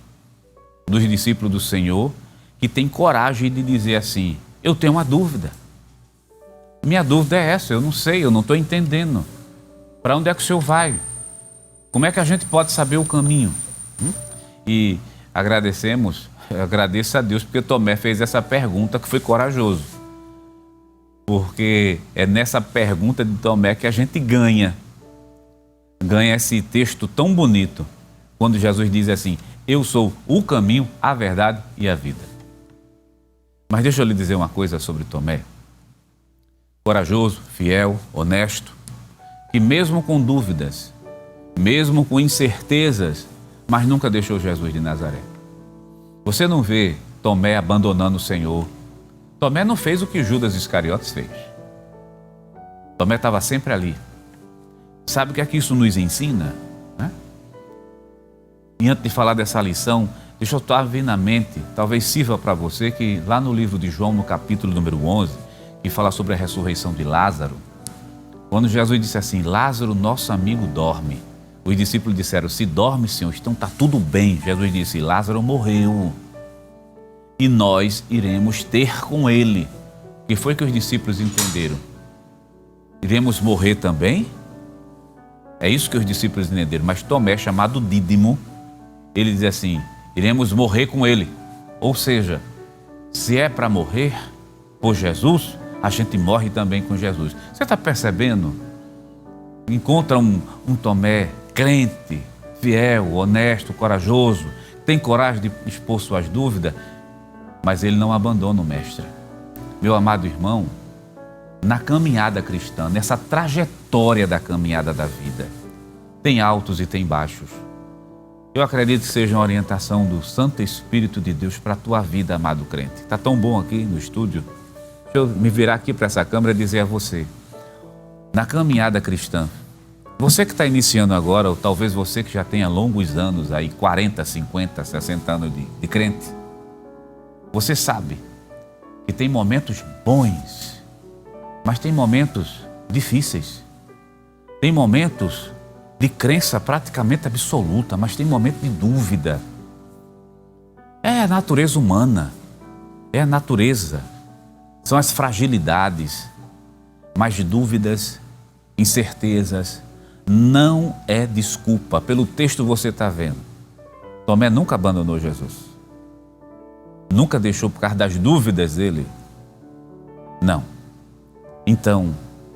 dos discípulos do Senhor que tem coragem de dizer assim, eu tenho uma dúvida. Minha dúvida é essa, eu não sei, eu não estou entendendo. Para onde é que o Senhor vai? Como é que a gente pode saber o caminho? E agradeço a Deus porque Tomé fez essa pergunta que foi corajoso. Porque é nessa pergunta de Tomé que a gente ganha esse texto tão bonito, quando Jesus diz assim, eu sou o caminho, a verdade e a vida. Mas deixa eu lhe dizer uma coisa sobre Tomé. Corajoso, fiel, honesto, que mesmo com dúvidas, mesmo com incertezas, mas nunca deixou Jesus de Nazaré. Você não vê Tomé abandonando o Senhor. Tomé não fez o que Judas Iscariotes fez. Tomé estava sempre ali. Sabe o que é que isso nos ensina? E antes de falar dessa lição, deixa eu estar vendo na mente, talvez sirva para você, que lá no livro de João, no capítulo número 11, que fala sobre a ressurreição de Lázaro, quando Jesus disse assim, Lázaro, nosso amigo, dorme. Os discípulos disseram, se dorme, Senhor, então está tudo bem. Jesus disse, Lázaro morreu e nós iremos ter com ele. O que foi que os discípulos entenderam? Iremos morrer também? É isso que os discípulos entenderam. Mas Tomé, chamado Dídimo, ele diz assim, iremos morrer com ele. Ou seja, se é para morrer por Jesus, a gente morre também com Jesus. Você está percebendo? Encontra um Tomé crente, fiel, honesto, corajoso, tem coragem de expor suas dúvidas, mas ele não abandona o mestre. Meu amado irmão, na caminhada cristã, nessa trajetória da caminhada da vida, tem altos e tem baixos. Eu acredito que seja uma orientação do Santo Espírito de Deus para a tua vida, amado crente. Está tão bom aqui no estúdio. Deixa eu me virar aqui para essa câmera e dizer a você, na caminhada cristã, você que está iniciando agora, ou talvez você que já tenha longos anos, aí 40, 50, 60 anos de crente, você sabe que tem momentos bons, mas tem momentos difíceis. Tem momentos de crença praticamente absoluta, mas tem momentos de dúvida. É a natureza humana, é a natureza, são as fragilidades, mas dúvidas, incertezas, não é desculpa. Pelo texto você está vendo, Tomé nunca abandonou Jesus, nunca deixou por causa das dúvidas dele, não. Então,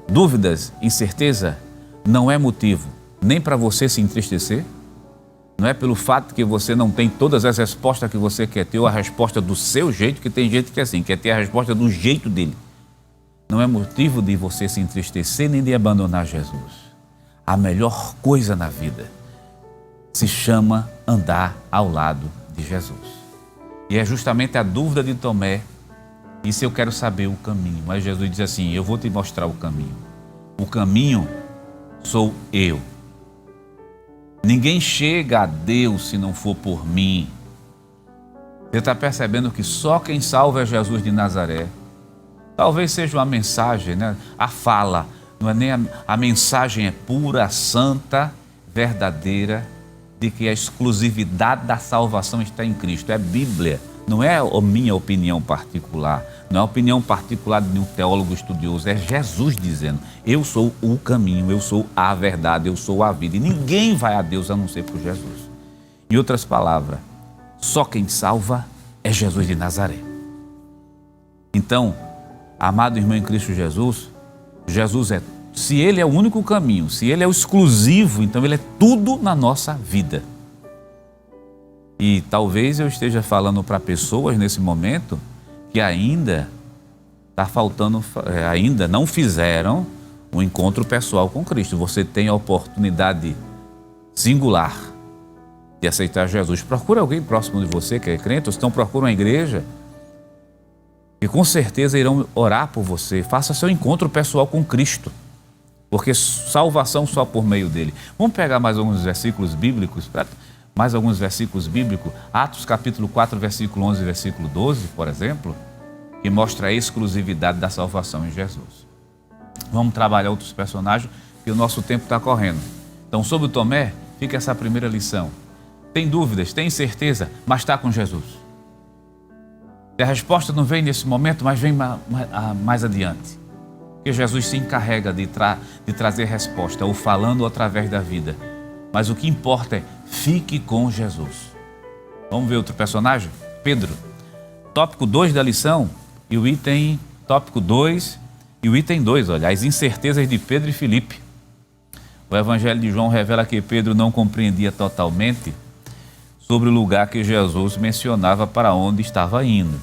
dúvidas, incerteza, não é motivo nem para você se entristecer, não é pelo fato que você não tem todas as respostas que você quer ter, ou a resposta do seu jeito, que tem gente que é assim, quer ter a resposta do jeito dele. Não é motivo de você se entristecer nem de abandonar Jesus. A melhor coisa na vida se chama andar ao lado de Jesus. E é justamente a dúvida de Tomé, e se eu quero saber o caminho, mas Jesus diz assim, eu vou te mostrar o caminho. O caminho sou eu. Ninguém chega a Deus se não for por mim. Você está percebendo que só quem salva é Jesus de Nazaré. Talvez seja uma mensagem, né? A fala, não é nem a mensagem é pura, santa, verdadeira, de que a exclusividade da salvação está em Cristo. É Bíblia, não é a minha opinião particular, não é a opinião particular de um teólogo estudioso, é Jesus dizendo, eu sou o caminho, eu sou a verdade, eu sou a vida, e ninguém vai a Deus a não ser por Jesus. Em outras palavras, só quem salva é Jesus de Nazaré. Então, amado irmão em Cristo Jesus, Jesus é, se Ele é o único caminho, se Ele é o exclusivo, então Ele é tudo na nossa vida. E talvez eu esteja falando para pessoas nesse momento que ainda está faltando, ainda não fizeram um encontro pessoal com Cristo. Você tem a oportunidade singular de aceitar Jesus. Procure alguém próximo de você que é crente, ou então procure uma igreja e com certeza irão orar por você. Faça seu encontro pessoal com Cristo, porque salvação só por meio dele. Vamos pegar mais alguns versículos bíblicos, Atos capítulo 4, versículo 11 e versículo 12, por exemplo, que mostra a exclusividade da salvação em Jesus. Vamos trabalhar outros personagens, porque o nosso tempo está correndo. Então, sobre o Tomé, fica essa primeira lição. Tem dúvidas, tem incerteza, mas está com Jesus. Se a resposta não vem nesse momento, mas vem mais adiante. Porque Jesus se encarrega de trazer resposta, ou falando ou através da vida. Mas o que importa é, fique com Jesus. Vamos ver outro personagem? Pedro. Tópico 2 da lição, e o item, tópico 2 e o item 2, olha, as incertezas de Pedro e Filipe. O Evangelho de João revela que Pedro não compreendia totalmente sobre o lugar que Jesus mencionava para onde estava indo.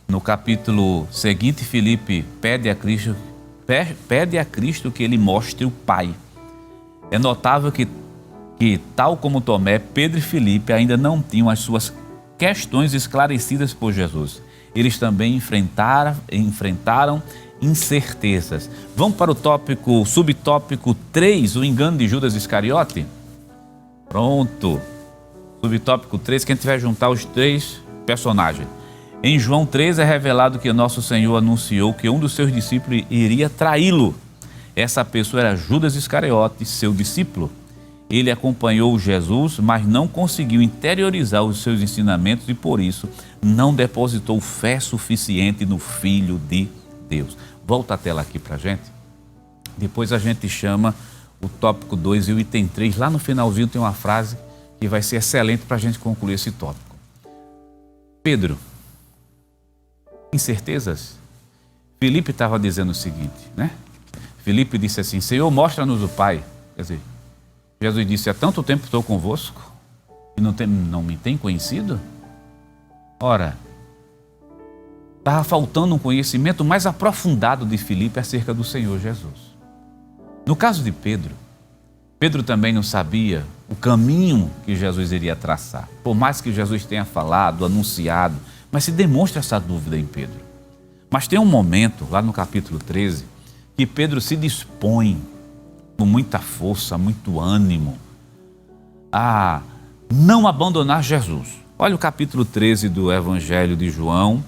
No capítulo seguinte, Filipe pede a Cristo que ele mostre o Pai. É notável que, tal como Tomé, Pedro e Filipe ainda não tinham as suas questões esclarecidas por Jesus. Eles também enfrentaram incertezas. Vamos para o subtópico 3, o engano de Judas Iscariote? Pronto. Subtópico 3, que a gente vai juntar os três personagens. Em João 3 é revelado que nosso Senhor anunciou que um dos seus discípulos iria traí-lo. Essa pessoa era Judas Iscariote, seu discípulo. Ele acompanhou Jesus, mas não conseguiu interiorizar os seus ensinamentos e, por isso, não depositou fé suficiente no Filho de Deus. Volta a tela aqui para a gente. Depois a gente chama o tópico 2 e o item 3. Lá no finalzinho tem uma frase que vai ser excelente para a gente concluir esse tópico. Pedro, incertezas? Filipe estava dizendo o seguinte, né? Filipe disse assim, Senhor, mostra-nos o Pai. Quer dizer, Jesus disse, há tanto tempo estou convosco e não me tem conhecido? Ora, estava faltando um conhecimento mais aprofundado de Filipe acerca do Senhor Jesus. No caso de Pedro, Pedro também não sabia o caminho que Jesus iria traçar. Por mais que Jesus tenha falado, anunciado, mas se demonstra essa dúvida em Pedro. Mas tem um momento, lá no capítulo 13, que Pedro se dispõe, com muita força, muito ânimo, a não abandonar Jesus. Olha o capítulo 13 do Evangelho de João,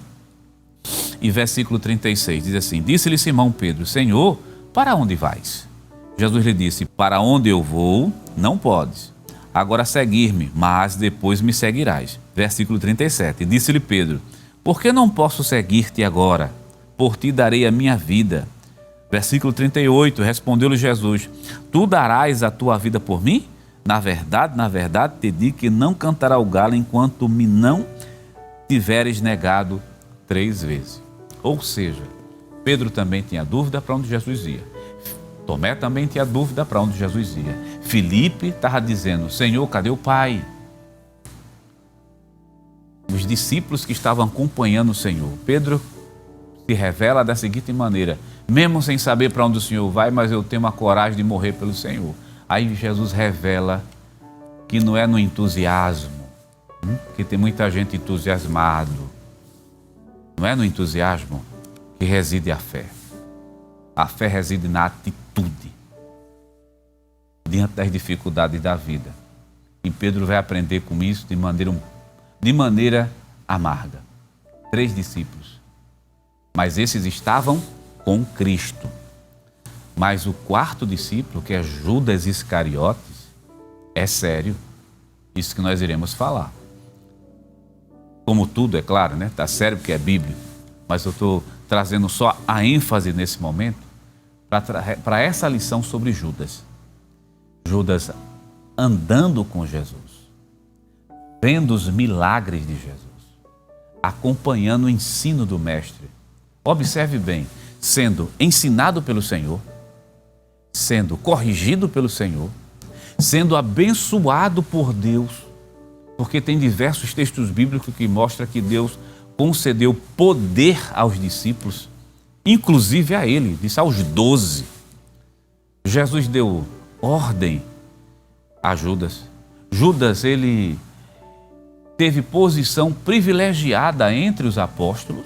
e versículo 36, diz assim: Disse-lhe Simão Pedro: Senhor, para onde vais? Jesus lhe disse: Para onde eu vou, não podes agora seguir-me, mas depois me seguirás. Versículo 37, disse-lhe Pedro: Por que não posso seguir-te agora? Por ti darei a minha vida. Versículo 38, respondeu-lhe Jesus: Tu darás a tua vida por mim? Na verdade, te digo que não cantará o galo enquanto me não tiveres negado 3 vezes. Ou seja, Pedro também tinha dúvida para onde Jesus ia. Tomé também tinha dúvida para onde Jesus ia. Filipe estava dizendo: Senhor, cadê o Pai? Os discípulos que estavam acompanhando o Senhor. Pedro se revela da seguinte maneira: mesmo sem saber para onde o Senhor vai, mas eu tenho a coragem de morrer pelo Senhor. Aí Jesus revela que não é no entusiasmo, que tem muita gente entusiasmado. Não é no entusiasmo que reside a fé. A fé reside na atitude, diante das dificuldades da vida. E Pedro vai aprender com isso de maneira amarga. 3 discípulos. Mas esses estavam com Cristo. Mas o 4º discípulo, que é Judas Iscariotes, é sério. Isso que nós iremos falar. Como tudo, é claro, né? Está sério porque é Bíblia. Mas eu estou trazendo só a ênfase nesse momento para essa lição sobre Judas. Judas andando com Jesus, vendo os milagres de Jesus, acompanhando o ensino do Mestre. Observe bem, sendo ensinado pelo Senhor, sendo corrigido pelo Senhor, sendo abençoado por Deus, porque tem diversos textos bíblicos que mostram que Deus concedeu poder aos discípulos, inclusive a ele, disse aos 12. Jesus deu ordem a Judas. Judas, ele teve posição privilegiada entre os apóstolos,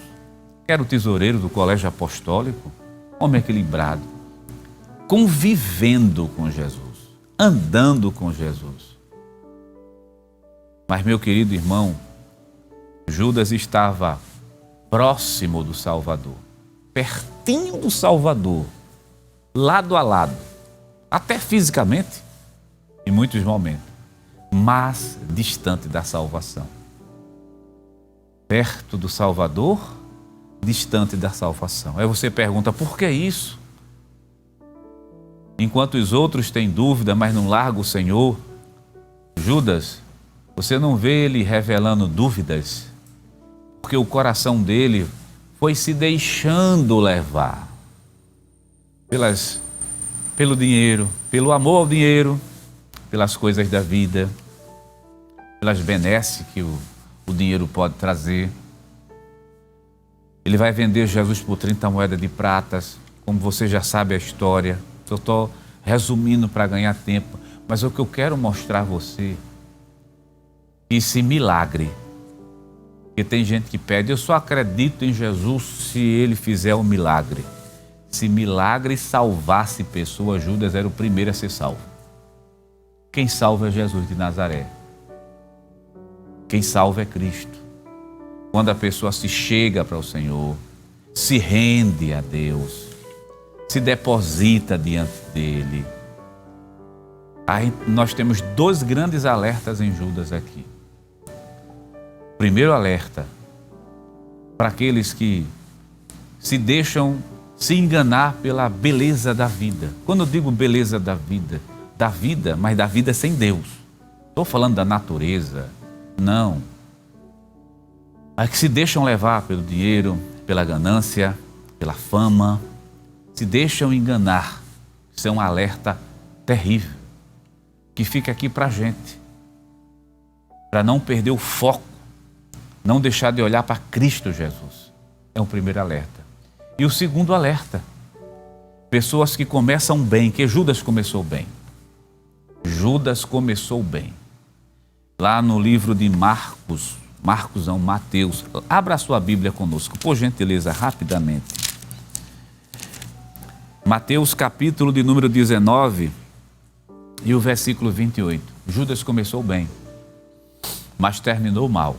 era o tesoureiro do colégio apostólico, homem equilibrado, convivendo com Jesus, andando com Jesus. Mas, meu querido irmão, Judas estava próximo do Salvador, pertinho do Salvador, lado a lado, até fisicamente, em muitos momentos, mas distante da salvação. Perto do Salvador, distante da salvação. Aí você pergunta: por que isso? Enquanto os outros têm dúvida, mas não largam o Senhor, Judas, você não vê ele revelando dúvidas, porque o coração dele foi se deixando levar pelo dinheiro, pelo amor ao dinheiro, pelas coisas da vida, pelas benesses que o dinheiro pode trazer. Ele vai vender Jesus por 30 moedas de pratas, como você já sabe a história. Eu estou resumindo para ganhar tempo, mas o que eu quero mostrar a você, esse milagre, que tem gente que pede: eu só acredito em Jesus se ele fizer um milagre. Se milagre salvasse pessoas, Judas era o primeiro a ser salvo. Quem salva é Jesus de Nazaré. Quem salva é Cristo. Quando a pessoa se chega para o Senhor, se rende a Deus, se deposita diante dele. Aí nós temos 2 grandes alertas em Judas aqui. Primeiro alerta, para aqueles que se deixam se enganar pela beleza da vida. Quando eu digo beleza da vida, mas da vida sem Deus. Estou falando da natureza, não. Mas que se deixam levar pelo dinheiro, pela ganância, pela fama, se deixam enganar. Isso é um alerta terrível, que fica aqui para a gente, para não perder o foco, não deixar de olhar para Cristo Jesus. É o primeiro alerta. E o segundo alerta, pessoas que começam bem, que Judas começou bem. Judas começou bem. Lá no livro de Mateus. Abra a sua Bíblia conosco, por gentileza, rapidamente. Mateus, capítulo de número 19 e o versículo 28. Judas começou bem, mas terminou mal.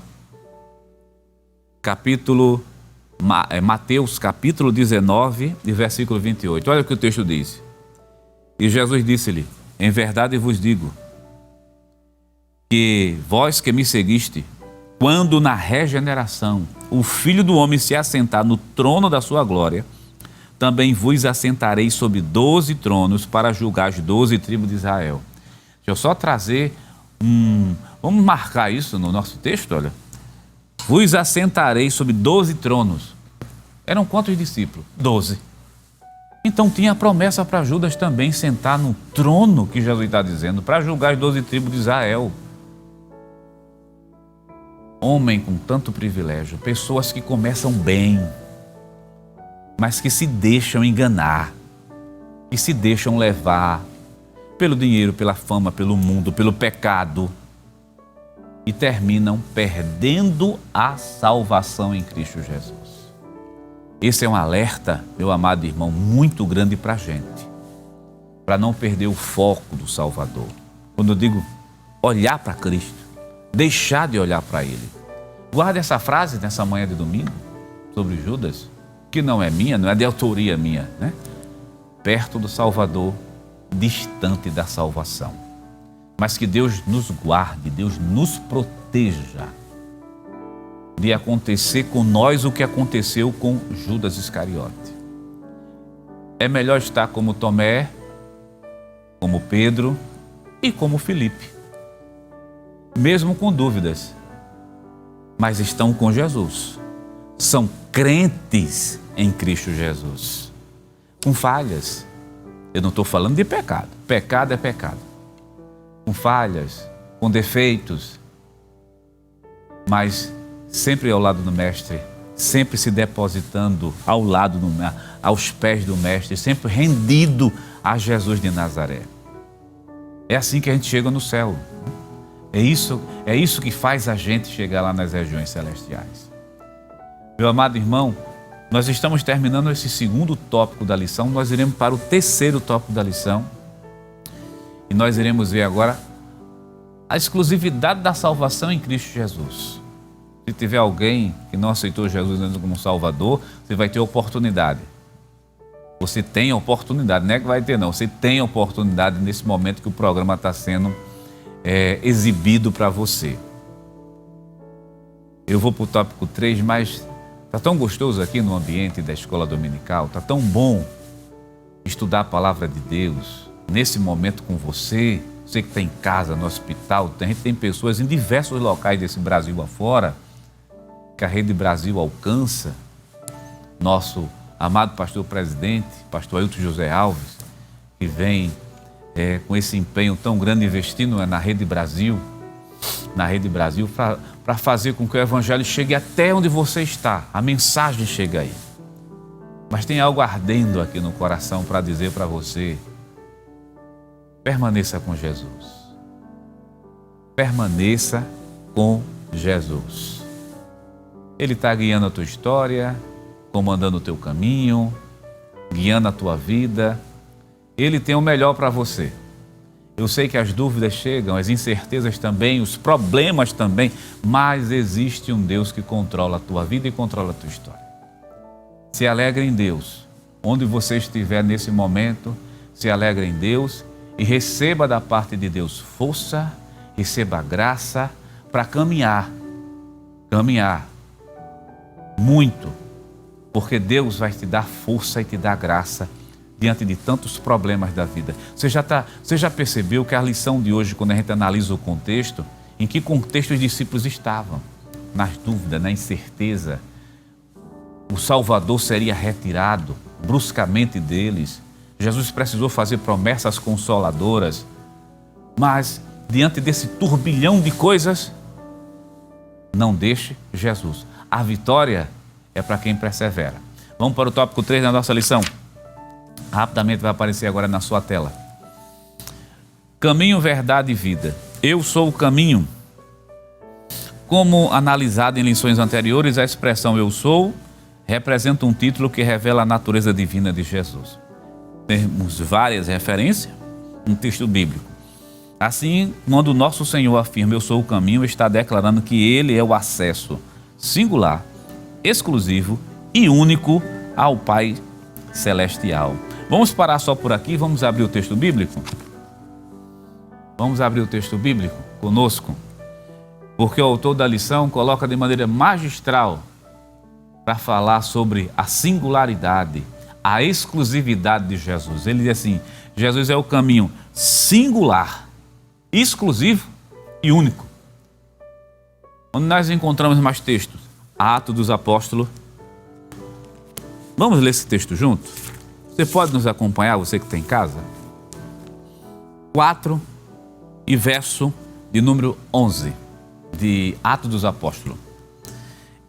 Mateus, capítulo 19 e versículo 28. Olha o que o texto diz. E Jesus disse-lhe: em verdade vos digo, que vós que me seguiste, quando na regeneração o Filho do Homem se assentar no trono da sua glória, também vos assentarei sobre 12 tronos para julgar as 12 tribos de Israel. Deixa eu só trazer vamos marcar isso no nosso texto, olha. Vos assentarei sobre 12 tronos. Eram quantos discípulos? 12. Então tinha a promessa para Judas também sentar no trono que Jesus está dizendo, para julgar as 12 tribos de Israel. Homem com tanto privilégio, pessoas que começam bem, mas que se deixam enganar, que se deixam levar pelo dinheiro, pela fama, pelo mundo, pelo pecado, e terminam perdendo a salvação em Cristo Jesus. Esse é um alerta, meu amado irmão, muito grande para a gente, para não perder o foco do Salvador. Quando eu digo olhar para Cristo, deixar de olhar para Ele. Guarda essa frase nessa manhã de domingo, sobre Judas, que não é minha, não é de autoria minha, né? Perto do Salvador, distante da salvação. Mas que Deus nos guarde, Deus nos proteja de acontecer com nós o que aconteceu com Judas Iscariote. É melhor estar como Tomé, como Pedro e como Filipe, mesmo com dúvidas, mas estão com Jesus. São crentes em Cristo Jesus, com falhas. Eu não estou falando de pecado. Pecado é pecado. Com falhas, com defeitos, mas sempre ao lado do Mestre, sempre se depositando aos pés do Mestre, sempre rendido a Jesus de Nazaré. É assim que a gente chega no céu. É isso que faz a gente chegar lá nas regiões celestiais. Meu amado irmão, nós estamos terminando esse segundo tópico da lição, nós iremos para o terceiro tópico da lição e nós iremos ver agora a exclusividade da salvação em Cristo Jesus. Se tiver alguém que não aceitou Jesus como Salvador, você vai ter oportunidade. Você tem oportunidade, não é que vai ter não, você tem oportunidade nesse momento que o programa está sendo exibido para você. Eu vou para o tópico 3, mas está tão gostoso aqui no ambiente da escola dominical, está tão bom estudar a palavra de Deus nesse momento com você, você que está em casa, no hospital, a gente tem pessoas em diversos locais desse Brasil afora, que a Rede Brasil alcança, nosso amado pastor presidente, pastor Ailton José Alves, que vem com esse empenho tão grande investindo na Rede Brasil, para fazer com que o Evangelho chegue até onde você está, a mensagem chega aí. Mas tem algo ardendo aqui no coração para dizer para você: permaneça com Jesus. Permaneça com Jesus. Ele está guiando a tua história, comandando o teu caminho, guiando a tua vida. Ele tem o melhor para você. Eu sei que as dúvidas chegam, as incertezas também, os problemas também, mas existe um Deus que controla a tua vida e controla a tua história. Se alegre em Deus. Onde você estiver nesse momento, se alegre em Deus e receba da parte de Deus força, receba graça para caminhar muito, porque Deus vai te dar força e te dar graça diante de tantos problemas da vida. Você já percebeu que a lição de hoje, quando a gente analisa o contexto, em que contexto os discípulos estavam? Nas dúvidas, na incerteza. O Salvador seria retirado bruscamente deles. Jesus precisou fazer promessas consoladoras, mas diante desse turbilhão de coisas, não deixe Jesus. A vitória é para quem persevera. Vamos para o tópico 3 da nossa lição. Rapidamente vai aparecer agora na sua tela. Caminho, verdade e vida. Eu sou o caminho. Como analisado em lições anteriores, a expressão eu sou representa um título que revela a natureza divina de Jesus. Temos várias referências, um texto bíblico. Assim, quando o nosso Senhor afirma eu sou o caminho, está declarando que Ele é o acesso singular, exclusivo e único ao Pai Celestial. Vamos parar só por aqui, vamos abrir o texto bíblico? Vamos abrir o texto bíblico conosco, porque o autor da lição coloca de maneira magistral para falar sobre a singularidade, a exclusividade de Jesus. Ele diz assim, Jesus é o caminho singular, exclusivo e único. Onde nós encontramos mais textos? Atos dos Apóstolos. Vamos ler esse texto junto? Você pode nos acompanhar, você que está em casa? 4 e verso de número 11 de Atos dos Apóstolos.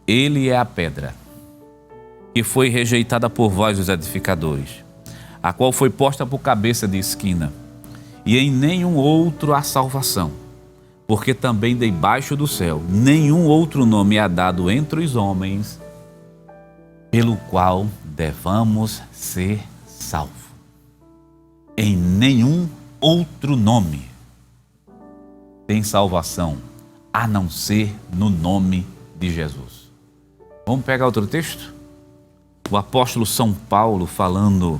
Ele é a pedra que foi rejeitada por vós, os edificadores, a qual foi posta por cabeça de esquina, e em nenhum outro há salvação, porque também debaixo do céu nenhum outro nome é dado entre os homens, pelo qual devamos ser salvos. Em nenhum outro nome tem salvação, a não ser no nome de Jesus. Vamos pegar outro texto? O apóstolo São Paulo falando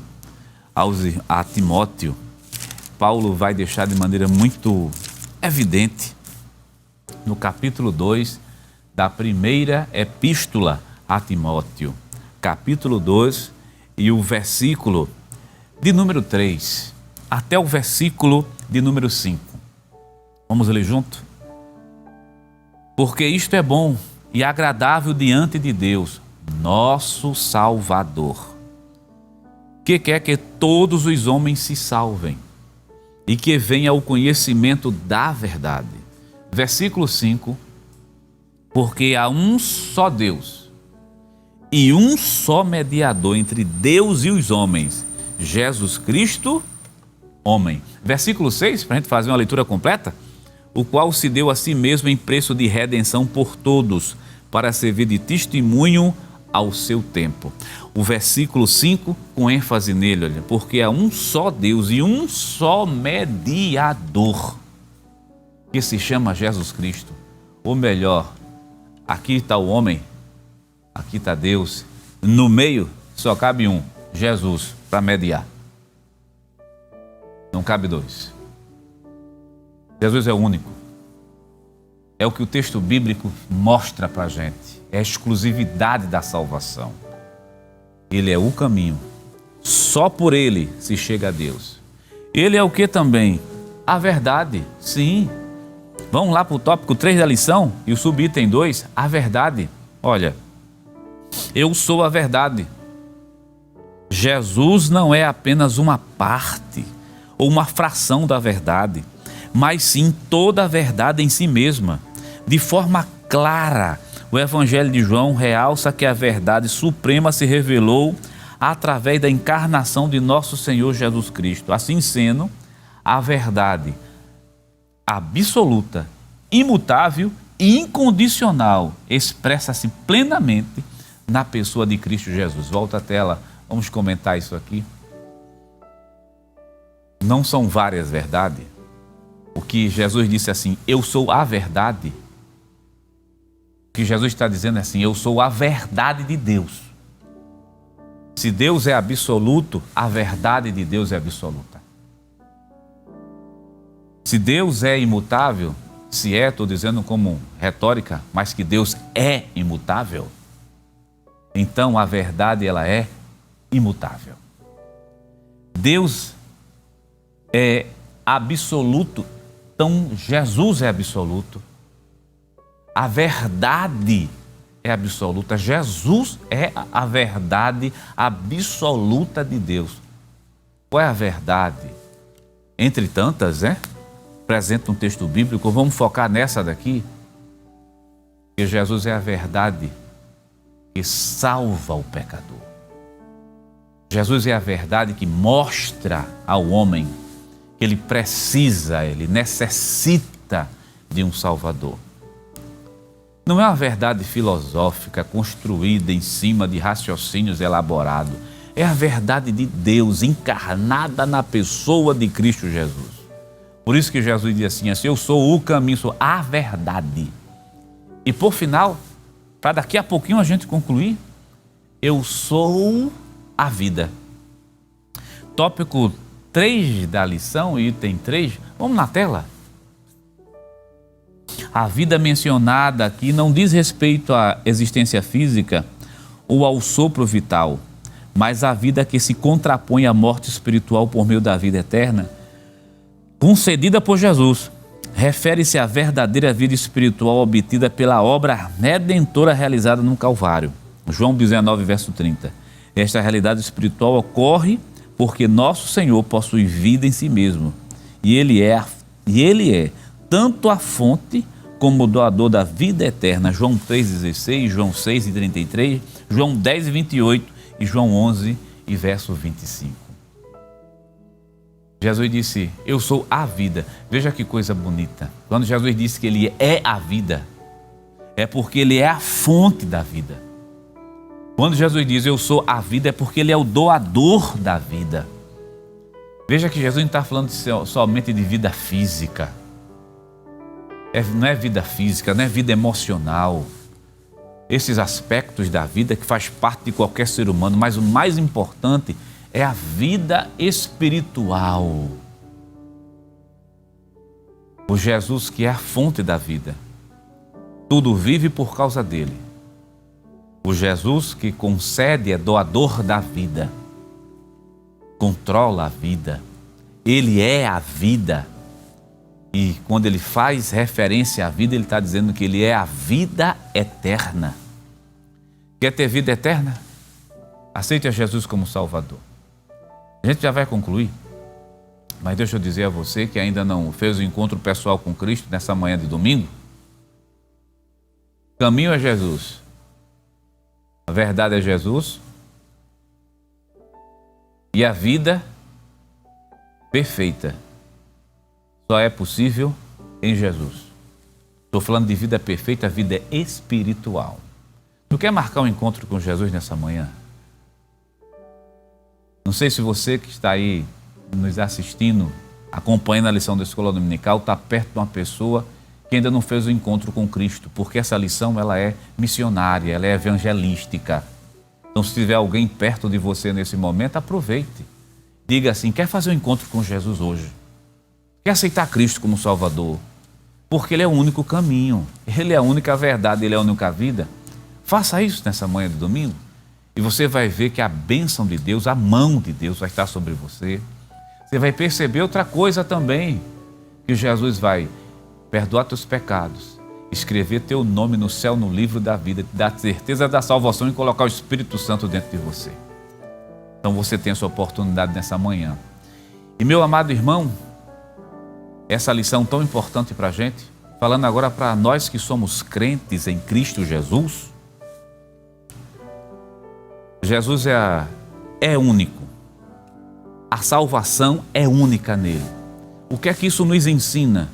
a Timóteo, Paulo vai deixar de maneira muito evidente no capítulo 2 da primeira epístola a Timóteo, capítulo 2 e o versículo de número 3 até o versículo de número 5. Vamos ler junto? Porque isto é bom e agradável diante de Deus, nosso Salvador, que quer que todos os homens se salvem e que venha ao conhecimento da verdade. Versículo 5, porque há um só Deus e um só mediador entre Deus e os homens, Jesus Cristo, homem. Versículo 6, para a gente fazer uma leitura completa, o qual se deu a si mesmo em preço de redenção por todos, para servir de testemunho ao seu tempo. O versículo 5, com ênfase nele, olha, porque há um só Deus e um só mediador, que se chama Jesus Cristo. Ou melhor, aqui está o homem, aqui está Deus, no meio só cabe um, Jesus, para mediar. Não cabe dois. Jesus é o único. É o que o texto bíblico mostra para a gente. É a exclusividade da salvação. Ele é o caminho. Só por ele se chega a Deus. Ele é o que também? A verdade. Sim. Vamos lá para o tópico 3 da lição e o subitem 2, a verdade. Olha, eu sou a verdade. Jesus não é apenas uma parte ou uma fração da verdade, mas sim toda a verdade em si mesma. De forma clara, o Evangelho de João realça que a verdade suprema se revelou através da encarnação de nosso Senhor Jesus Cristo. Assim sendo, a verdade absoluta, imutável e incondicional expressa-se plenamente na pessoa de Cristo Jesus. Volta à tela, vamos comentar isso aqui. Não são várias verdades. O que Jesus disse assim, eu sou a verdade. O que Jesus está dizendo é assim, eu sou a verdade de Deus. Se Deus é absoluto, a verdade de Deus é absoluta. Se Deus é imutável, se é, estou dizendo como retórica, mas que Deus é imutável, então a verdade ela é imutável. Deus é absoluto, então Jesus é absoluto. A verdade é absoluta. Jesus é a verdade absoluta de Deus. Qual é a verdade? Entre tantas, presente no texto bíblico, vamos focar nessa daqui, que Jesus é a verdade que salva o pecador. Jesus é a verdade que mostra ao homem que ele precisa, ele necessita de um Salvador. Não é uma verdade filosófica construída em cima de raciocínios elaborados. É a verdade de Deus encarnada na pessoa de Cristo Jesus. Por isso que Jesus diz assim, eu sou o caminho, sou a verdade. E por final, para daqui a pouquinho a gente concluir, eu sou a vida. Tópico 3 da lição, item 3, vamos na tela. A vida mencionada aqui não diz respeito à existência física ou ao sopro vital, mas à vida que se contrapõe à morte espiritual por meio da vida eterna, concedida por Jesus. Refere-se à verdadeira vida espiritual obtida pela obra redentora realizada no Calvário. João 19, verso 30. Esta realidade espiritual ocorre porque nosso Senhor possui vida em si mesmo. E Ele é tanto a fonte como o doador da vida eterna. João 3,16, João 6,33, João 10,28 e João 11 e verso 25. Jesus disse, eu sou a vida. Veja que coisa bonita. Quando Jesus disse que Ele é a vida, é porque Ele é a fonte da vida. Quando Jesus diz, eu sou a vida, é porque Ele é o doador da vida. Veja que Jesus não está falando somente de vida física. Não é vida física, não é vida emocional. Esses aspectos da vida que faz parte de qualquer ser humano, mas o mais importante é a vida espiritual. O Jesus que é a fonte da vida. Tudo vive por causa dele. O Jesus que concede é doador da vida. Controla a vida. Ele é a vida. E quando ele faz referência à vida, ele está dizendo que ele é a vida eterna. Quer ter vida eterna? Aceite a Jesus como Salvador. A gente já vai concluir, mas deixa eu dizer a você que ainda não fez o encontro pessoal com Cristo nessa manhã de domingo. O caminho é Jesus. A verdade é Jesus. E a vida perfeita só é possível em Jesus. Estou falando de vida perfeita, a vida espiritual. Tu quer marcar um encontro com Jesus nessa manhã? Não sei se você que está aí nos assistindo, acompanhando a lição da Escola Dominical, está perto de uma pessoa que ainda não fez o encontro com Cristo, porque essa lição ela é missionária, ela é evangelística. Então, se tiver alguém perto de você nesse momento, aproveite. Diga assim, quer fazer um encontro com Jesus hoje? Quer aceitar Cristo como Salvador? Porque Ele é o único caminho, Ele é a única verdade, Ele é a única vida. Faça isso nessa manhã de domingo e você vai ver que a bênção de Deus, a mão de Deus vai estar sobre você. Você vai perceber outra coisa também, que Jesus vai perdoar teus pecados, escrever teu nome no céu, no livro da vida, te dar certeza da salvação e colocar o Espírito Santo dentro de você. Então você tem essa oportunidade nessa manhã. E meu amado irmão, essa lição tão importante para a gente, falando agora para nós que somos crentes em Cristo Jesus. Jesus é único. A salvação é única nele. O que é que isso nos ensina?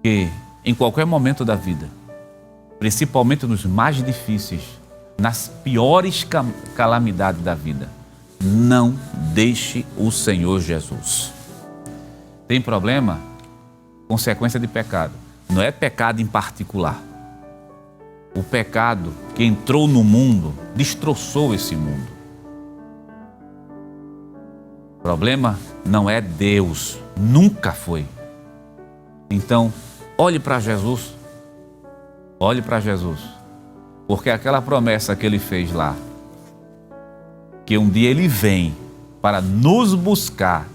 Que em qualquer momento da vida, principalmente nos mais difíceis, nas piores calamidades da vida, não deixe o Senhor Jesus. Tem problema? Consequência de pecado. Não é pecado em particular. O pecado que entrou no mundo, destroçou esse mundo. O problema não é Deus, nunca foi. Então, olhe para Jesus. Olhe para Jesus. Porque aquela promessa que Ele fez lá, que um dia Ele vem para nos buscar,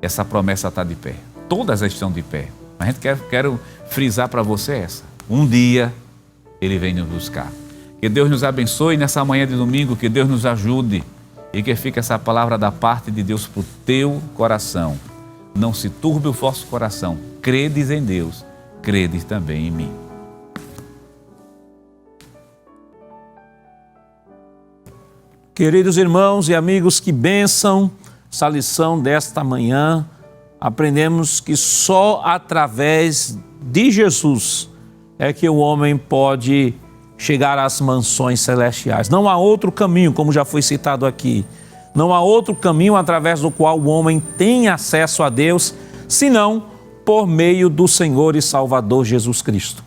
essa promessa está de pé. Todas estão de pé. Mas a gente quero frisar para você essa. Um dia Ele vem nos buscar. Que Deus nos abençoe nessa manhã de domingo, que Deus nos ajude e que fique essa palavra da parte de Deus para o teu coração. Não se turbe o vosso coração. Credes em Deus, credes também em mim. Queridos irmãos e amigos, que bênção essa lição desta manhã, aprendemos que só através de Jesus é que o homem pode chegar às mansões celestiais. Não há outro caminho, como já foi citado aqui. Não há outro caminho através do qual o homem tem acesso a Deus, senão por meio do Senhor e Salvador Jesus Cristo.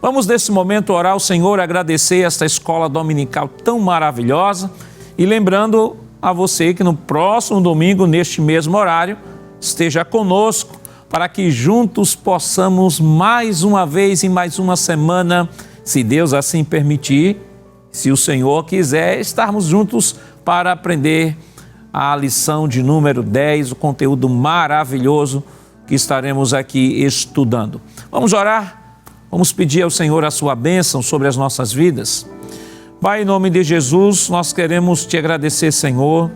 Vamos nesse momento orar ao Senhor, agradecer esta escola dominical tão maravilhosa e lembrando a você que no próximo domingo, neste mesmo horário, esteja conosco para que juntos possamos mais uma vez em mais uma semana, se Deus assim permitir, se o Senhor quiser, estarmos juntos para aprender a lição de número 10, o conteúdo maravilhoso que estaremos aqui estudando. Vamos orar? Vamos pedir ao Senhor a sua bênção sobre as nossas vidas. Pai, em nome de Jesus, nós queremos te agradecer, Senhor,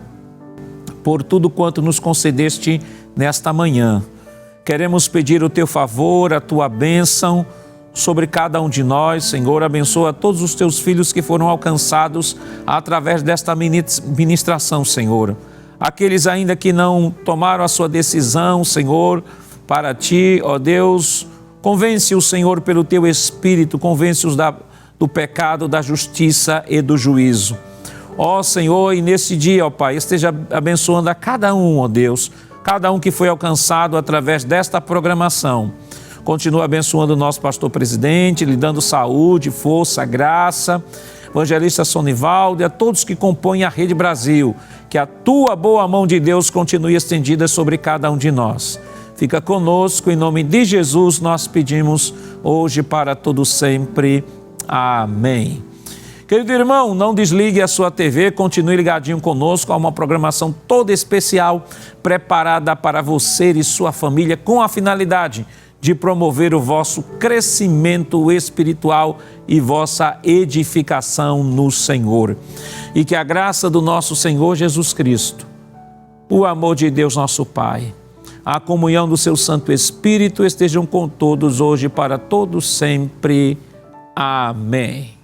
por tudo quanto nos concedeste nesta manhã. Queremos pedir o teu favor, a tua bênção sobre cada um de nós. Senhor, abençoa todos os teus filhos que foram alcançados através desta ministração, Senhor. Aqueles ainda que não tomaram a sua decisão, Senhor, para ti, ó Deus, convence o Senhor pelo teu Espírito, convence-os do pecado, da justiça e do juízo. Ó Senhor, e nesse dia, ó Pai, esteja abençoando a cada um, ó Deus, cada um que foi alcançado através desta programação. Continua abençoando o nosso pastor presidente, lhe dando saúde, força, graça, evangelista Sonivaldo e a todos que compõem a Rede Brasil. Que a tua boa mão de Deus continue estendida sobre cada um de nós. Fica conosco, em nome de Jesus nós pedimos hoje para todo sempre. Amém. Querido irmão, não desligue a sua TV, continue ligadinho conosco, há uma programação toda especial preparada para você e sua família com a finalidade de promover o vosso crescimento espiritual e vossa edificação no Senhor. E que a graça do nosso Senhor Jesus Cristo, o amor de Deus nosso Pai, a comunhão do seu Santo Espírito estejam com todos hoje para todos sempre. Amém.